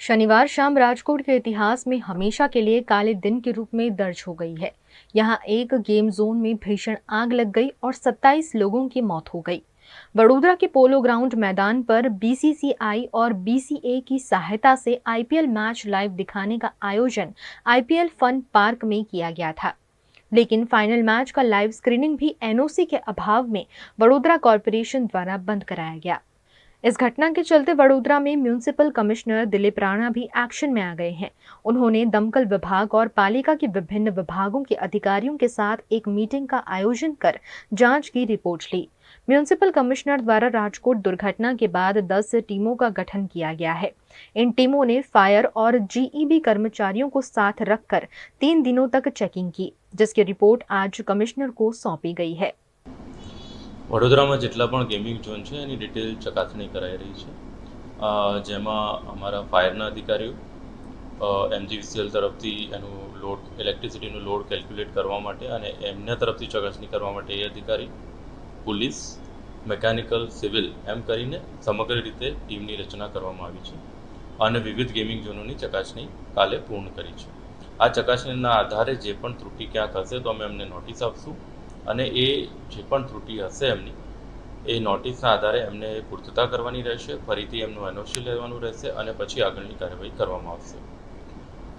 शनिवार शाम राजकोट के इतिहास में हमेशा के लिए काले दिन के रूप में दर्ज हो गई है। यहां एक गेम जोन में भीषण आग लग गई और 27 लोगों की मौत हो गई। वडोदरा के पोलो ग्राउंड मैदान पर बीसीसीआई और बीसीए की सहायता से आईपीएल मैच लाइव दिखाने का आयोजन आईपीएल फन पार्क में किया गया था, लेकिन फाइनल मैच का लाइव स्क्रीनिंग भी एनओसी के अभाव में वडोदरा कॉर्पोरेशन द्वारा बंद कराया गया। इस घटना के चलते वडोदरा में म्यूनिसिपल कमिश्नर दिलीप राणा भी एक्शन में आ गए हैं। उन्होंने दमकल विभाग और पालिका के विभिन्न विभागों के अधिकारियों के साथ एक मीटिंग का आयोजन कर जांच की रिपोर्ट ली। म्यूनिसिपल कमिश्नर द्वारा राजकोट दुर्घटना के बाद 10 टीमों का गठन किया गया है। इन टीमों ने फायर और जीईबी कर्मचारियों को साथ रखकर 3 दिनों तक चेकिंग की, जिसकी रिपोर्ट आज कमिश्नर को सौंपी गई है। વડોદરામાં જેટલા પણ ગેમિંગ ઝોન છે એની ડિટેલ ચકાસણી કરાઈ રહી છે, જેમાં અમારા ફાયરના અધિકારીઓ એમજીવીસીએલ તરફથી એનું લોડ, ઇલેક્ટ્રિસિટીનું લોડ કેલ્ક્યુલેટ કરવા માટે અને એમના તરફથી ચકાસણી કરવા માટે એ અધિકારી, પોલીસ, મેકેનિકલ, સિવિલ એમ કરીને સમગ્ર રીતે ટીમની રચના કરવામાં આવી છે અને વિવિધ ગેમિંગ ઝોનોની ચકાસણી કાલે પૂર્ણ કરી છે। આ ચકાસણીના આધારે જે પણ ત્રુટિ ક્યાંક હશે તો અમે એમને નોટિસ આપશું અને એ જે પણ ત્રુટિ હશે એમની એ નોટિસના આધારે એમને પૂર્તતા કરવાની રહેશે, ફરીથી એમનું એનઓસી લેવાનું રહેશે અને પછી આગળની કાર્યવાહી કરવામાં આવશે।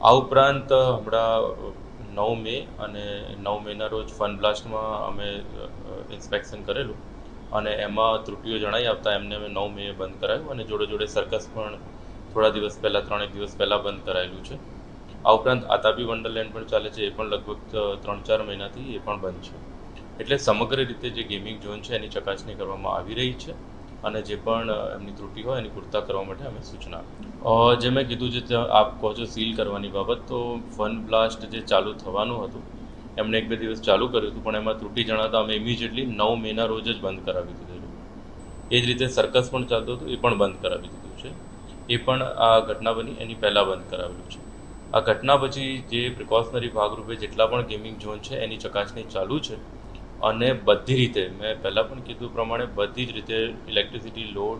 આ ઉપરાંત હમણાં 9 મે અને 9 મેના રોજ ફન બ્લાસ્ટમાં અમે ઇન્સ્પેક્શન કરેલું અને એમાં ત્રુટિઓ જણાઈ આવતા એમને અમે 9 મે બંધ કરાયું અને જોડે જોડે સર્કસ પણ થોડા દિવસ પહેલાં, 3 દિવસ પહેલાં બંધ કરાયેલું છે। આ ઉપરાંત આતાબી વંડરલેન્ડ પણ ચાલે છે, એ પણ લગભગ 3-4 મહિનાથી એ પણ બંધ છે। એટલે સમગ્ર રીતે જે ગેમિંગ ઝોન છે એની ચકાસણી કરવામાં આવી રહી છે અને જે પણ એમની ત્રુટિ હોય એની પૂર્તતા કરવા માટે અમે સૂચના જે મેં કીધું છે આપ કહો છો સીલ કરવાની બાબત, તો ફન બ્લાસ્ટ જે ચાલુ થવાનું હતું એમણે 1-2 દિવસ ચાલુ કર્યું હતું પણ એમાં ત્રુટિ જણાતા અમે ઇમિડિયેટલી 9 મેના રોજ જ બંધ કરાવી દીધેલું। એ જ રીતે સર્કસ પણ ચાલતું હતું, એ પણ બંધ કરાવી દીધું છે। એ પણ આ ઘટના બની એની પહેલાં બંધ કરાવેલું છે। આ ઘટના પછી જે પ્રિકોશનરી ભાગરૂપે જેટલા પણ ગેમિંગ ઝોન છે એની ચકાસણી ચાલુ છે અને બધી રીતે મેં પહેલાં પણ કીધું પ્રમાણે બધી જ રીતે electricity, load,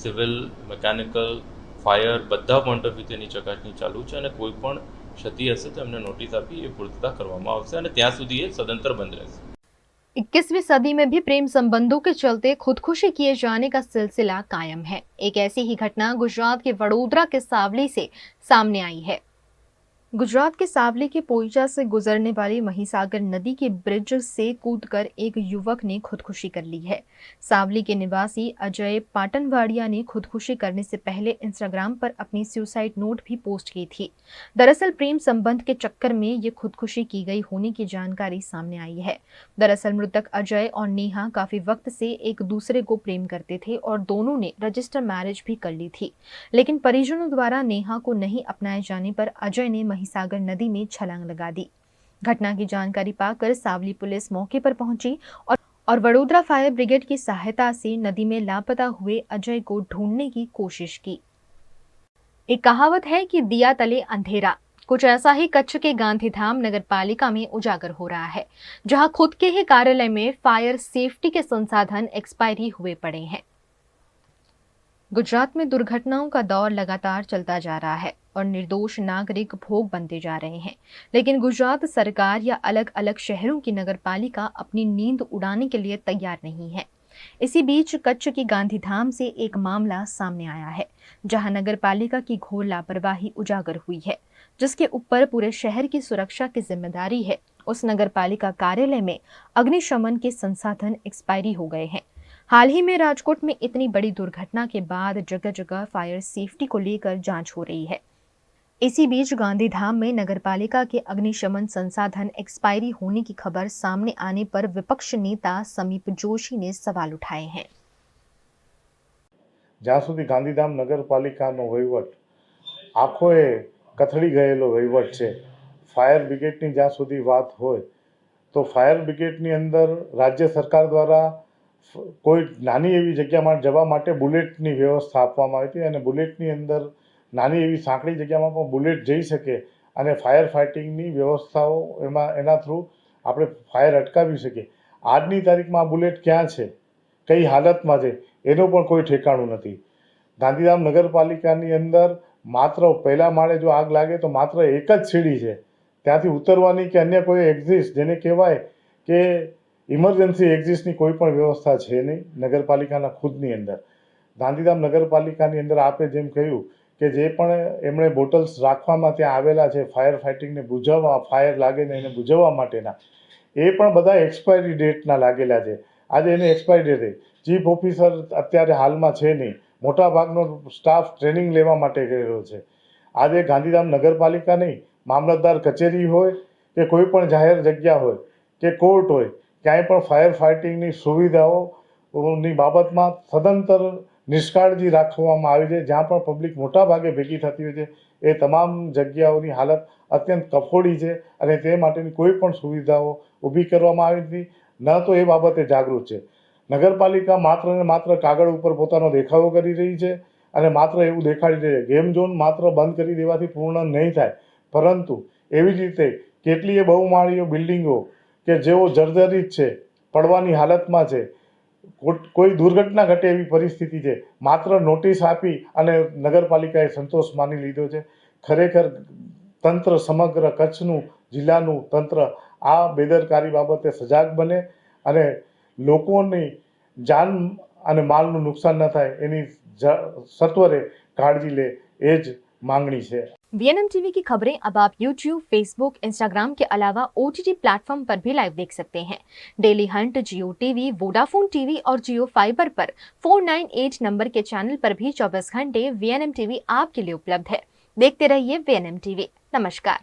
civil, mechanical, fire બધા પોઈન્ટ ઓફ વ્યૂ તેની ચકાસણી ચાલુ છે અને કોઈ પણ ક્ષતિ હશે તો એમને નોટિસ આપી એ પૂર્તતા કરવામાં આવશે અને ત્યાં સુધી એ સદંતર બંધ રહેશે। 21वीं सदी में भी प्रेम संबंधों के चलते खुदकुशी किए जाने का सिलसिला कायम है। एक ऐसी ही घटना गुजरात के वडोदरा के सावली से सामने आई है। गुजरात के सावली के पोईचा से गुजरने वाली महिसागर नदी के ब्रिज से कूदकर एक युवक ने खुदकुशी कर ली है। सावली के निवासी अजय पाटनवाड़िया ने खुदकुशी करने से पहले इंस्टाग्राम पर अपनी सुसाइड नोट भी पोस्ट की थी। दरअसल प्रेम संबंध के चक्कर में ये खुदकुशी की गई होने की जानकारी सामने आई है। दरअसल मृतक अजय और नेहा काफी वक्त से एक दूसरे को प्रेम करते थे और दोनों ने रजिस्टर मैरिज भी कर ली थी, लेकिन परिजनों द्वारा नेहा को नहीं अपनाए जाने पर अजय ने महिसागर नदी में छलांग लगा दी। घटना की जानकारी पाकर सावली पुलिस मौके पर पहुंची और वडोदरा फायर ब्रिगेड की सहायता से नदी में लापता हुए अजय को ढूंढने की कोशिश की। एक कहावत है कि दिया तले अंधेरा, कुछ ऐसा ही कच्छ के गांधीधाम नगर पालिका में उजागर हो रहा है, जहां खुद के ही कार्यालय में फायर सेफ्टी के संसाधन एक्सपायरी हुए पड़े हैं। गुजरात में दुर्घटनाओं का दौर लगातार चलता जा रहा है और निर्दोष नागरिक भोग बनते जा रहे हैं, लेकिन गुजरात सरकार या अलग अलग शहरों की नगरपालिका अपनी नींद उड़ाने के लिए तैयार नहीं है। इसी बीच कच्छ की गांधीधाम से एक मामला सामने आया है, जहां नगरपालिका की घोर लापरवाही उजागर हुई है, जिसके ऊपर पूरे शहर की सुरक्षा की जिम्मेदारी है। उस नगरपालिका कार्यालय में अग्निशमन के संसाधन एक्सपायरी हो गए हैं। हाल ही में राजकोट में इतनी बड़ी दुर्घटना के बाद जगह जगह फायर सेफ्टी को लेकर जांच हो रही है। इसी बीच गांधीधाम में नगरपालिका के अग्निशमन संसाधन एक्सपायरी होने की खबर सामने आने पर विपक्ष नेता समीप जोशी ने सवाल उठाए हैं। જ્યાં સુધી ગાંધીધામ નગરપાલિકાનો વહીવટ આખોએ કથળી ગયેલો વહીવટ છે, ફાયર બ્રિગેડની જ્યાં સુધી વાત હોય તો ફાયર બ્રિગેડની અંદર રાજ્ય સરકાર દ્વારા કોઈ નાની એવી જગ્યામાં જવા માટે બુલેટની વ્યવસ્થા આપવામાં આવી હતી અને બુલેટની અંદર નાની એવી સાંકડી જગ્યામાં પણ બુલેટ જઈ શકે અને ફાયર ફાઇટિંગની વ્યવસ્થાઓ એના થ્રુ આપણે ફાયર અટકાવી શકીએ। આજની તારીખમાં આ બુલેટ ક્યાં છે, કઈ હાલતમાં છે, એનું પણ કોઈ ઠેકાણું નથી। ગાંધીધામ નગરપાલિકાની અંદર માત્ર પહેલા માળે જો આગ લાગે તો માત્ર એક જ સીડી છે, ત્યાંથી ઉતરવાની કે અન્ય કોઈ એક્ઝિસ્ટ જેને કહેવાય કે ઇમરજન્સી એક્ઝિસ્ટની કોઈ પણ વ્યવસ્થા છે નહીં નગરપાલિકાના ખુદની અંદર। ગાંધીધામ નગરપાલિકાની અંદર આપે જેમ કહ્યું કે જે પણ એમણે બોટલ્સ રાખવામાં ત્યાં આવેલા છે ફાયર ફાઇટિંગને બુઝાવવા, ફાયર લાગે ને એને બુઝાવવા માટેના, એ પણ બધા એક્સપાયરી ડેટના લાગેલા છે। આજે એની એક્સપાયરી ડેટ છે। ચીફ ઓફિસર અત્યારે હાલમાં છે નહીં, મોટાભાગનો સ્ટાફ ટ્રેનિંગ લેવા માટે ગયેલો છે। આજે ગાંધીધામ નગરપાલિકા નહીં, મામલતદાર કચેરી હોય કે કોઈ પણ જાહેર જગ્યા હોય કે કોર્ટ હોય, ક્યાંય પણ ફાયર ફાઇટિંગની સુવિધાઓની બાબતમાં સદંતર નિષ્કાળજી રાખવામાં આવી છે। જ્યાં પણ પબ્લિક મોટા ભાગે ભેગી થતી હોય છે એ તમામ જગ્યાઓની હાલત અત્યંત કફોડી છે અને તે માટેની કોઈ પણ સુવિધાઓ ઊભી કરવામાં આવી નથી, ન તો એ બાબતે જાગૃત છે। નગરપાલિકા માત્ર ને માત્ર કાગળ ઉપર પોતાનો દેખાવો કરી રહી છે અને માત્ર એવું દેખાડી રહી છે। ગેમ ઝોન માત્ર બંધ કરી દેવાથી પૂર્ણ નહીં થાય, પરંતુ એવી જ રીતે કેટલીય બહુમાળીઓ બિલ્ડિંગો કે જેઓ જર્જરિત છે, પડવાની હાલતમાં છે, કોઈ દુર્ઘટના ઘટે એવી પરિસ્થિતિ છે, માત્ર નોટિસ આપી અને નગરપાલિકાએ સંતોષ માની લીધો છે। ખરેખર તંત્ર સમગ્ર કચ્છનું જિલ્લાનું તંત્ર આ બેદરકારી બાબતે સજાગ બને અને લોકોની જાન અને માલનું નુકસાન ન થાય એની સત્વરે કાળજી લે, એ જ मांगनी है। वीएनएम टीवी की खबरें अब आप YouTube, Facebook, Instagram के अलावा OTT प्लेटफॉर्म पर भी लाइव देख सकते हैं। डेली हंट, जियो टीवी, वोडाफोन टीवी और जियो फाइबर पर 498 नंबर के चैनल पर भी 24 घंटे वीएनएम टीवी आपके लिए उपलब्ध है। देखते रहिए वीएनएम टीवी। नमस्कार।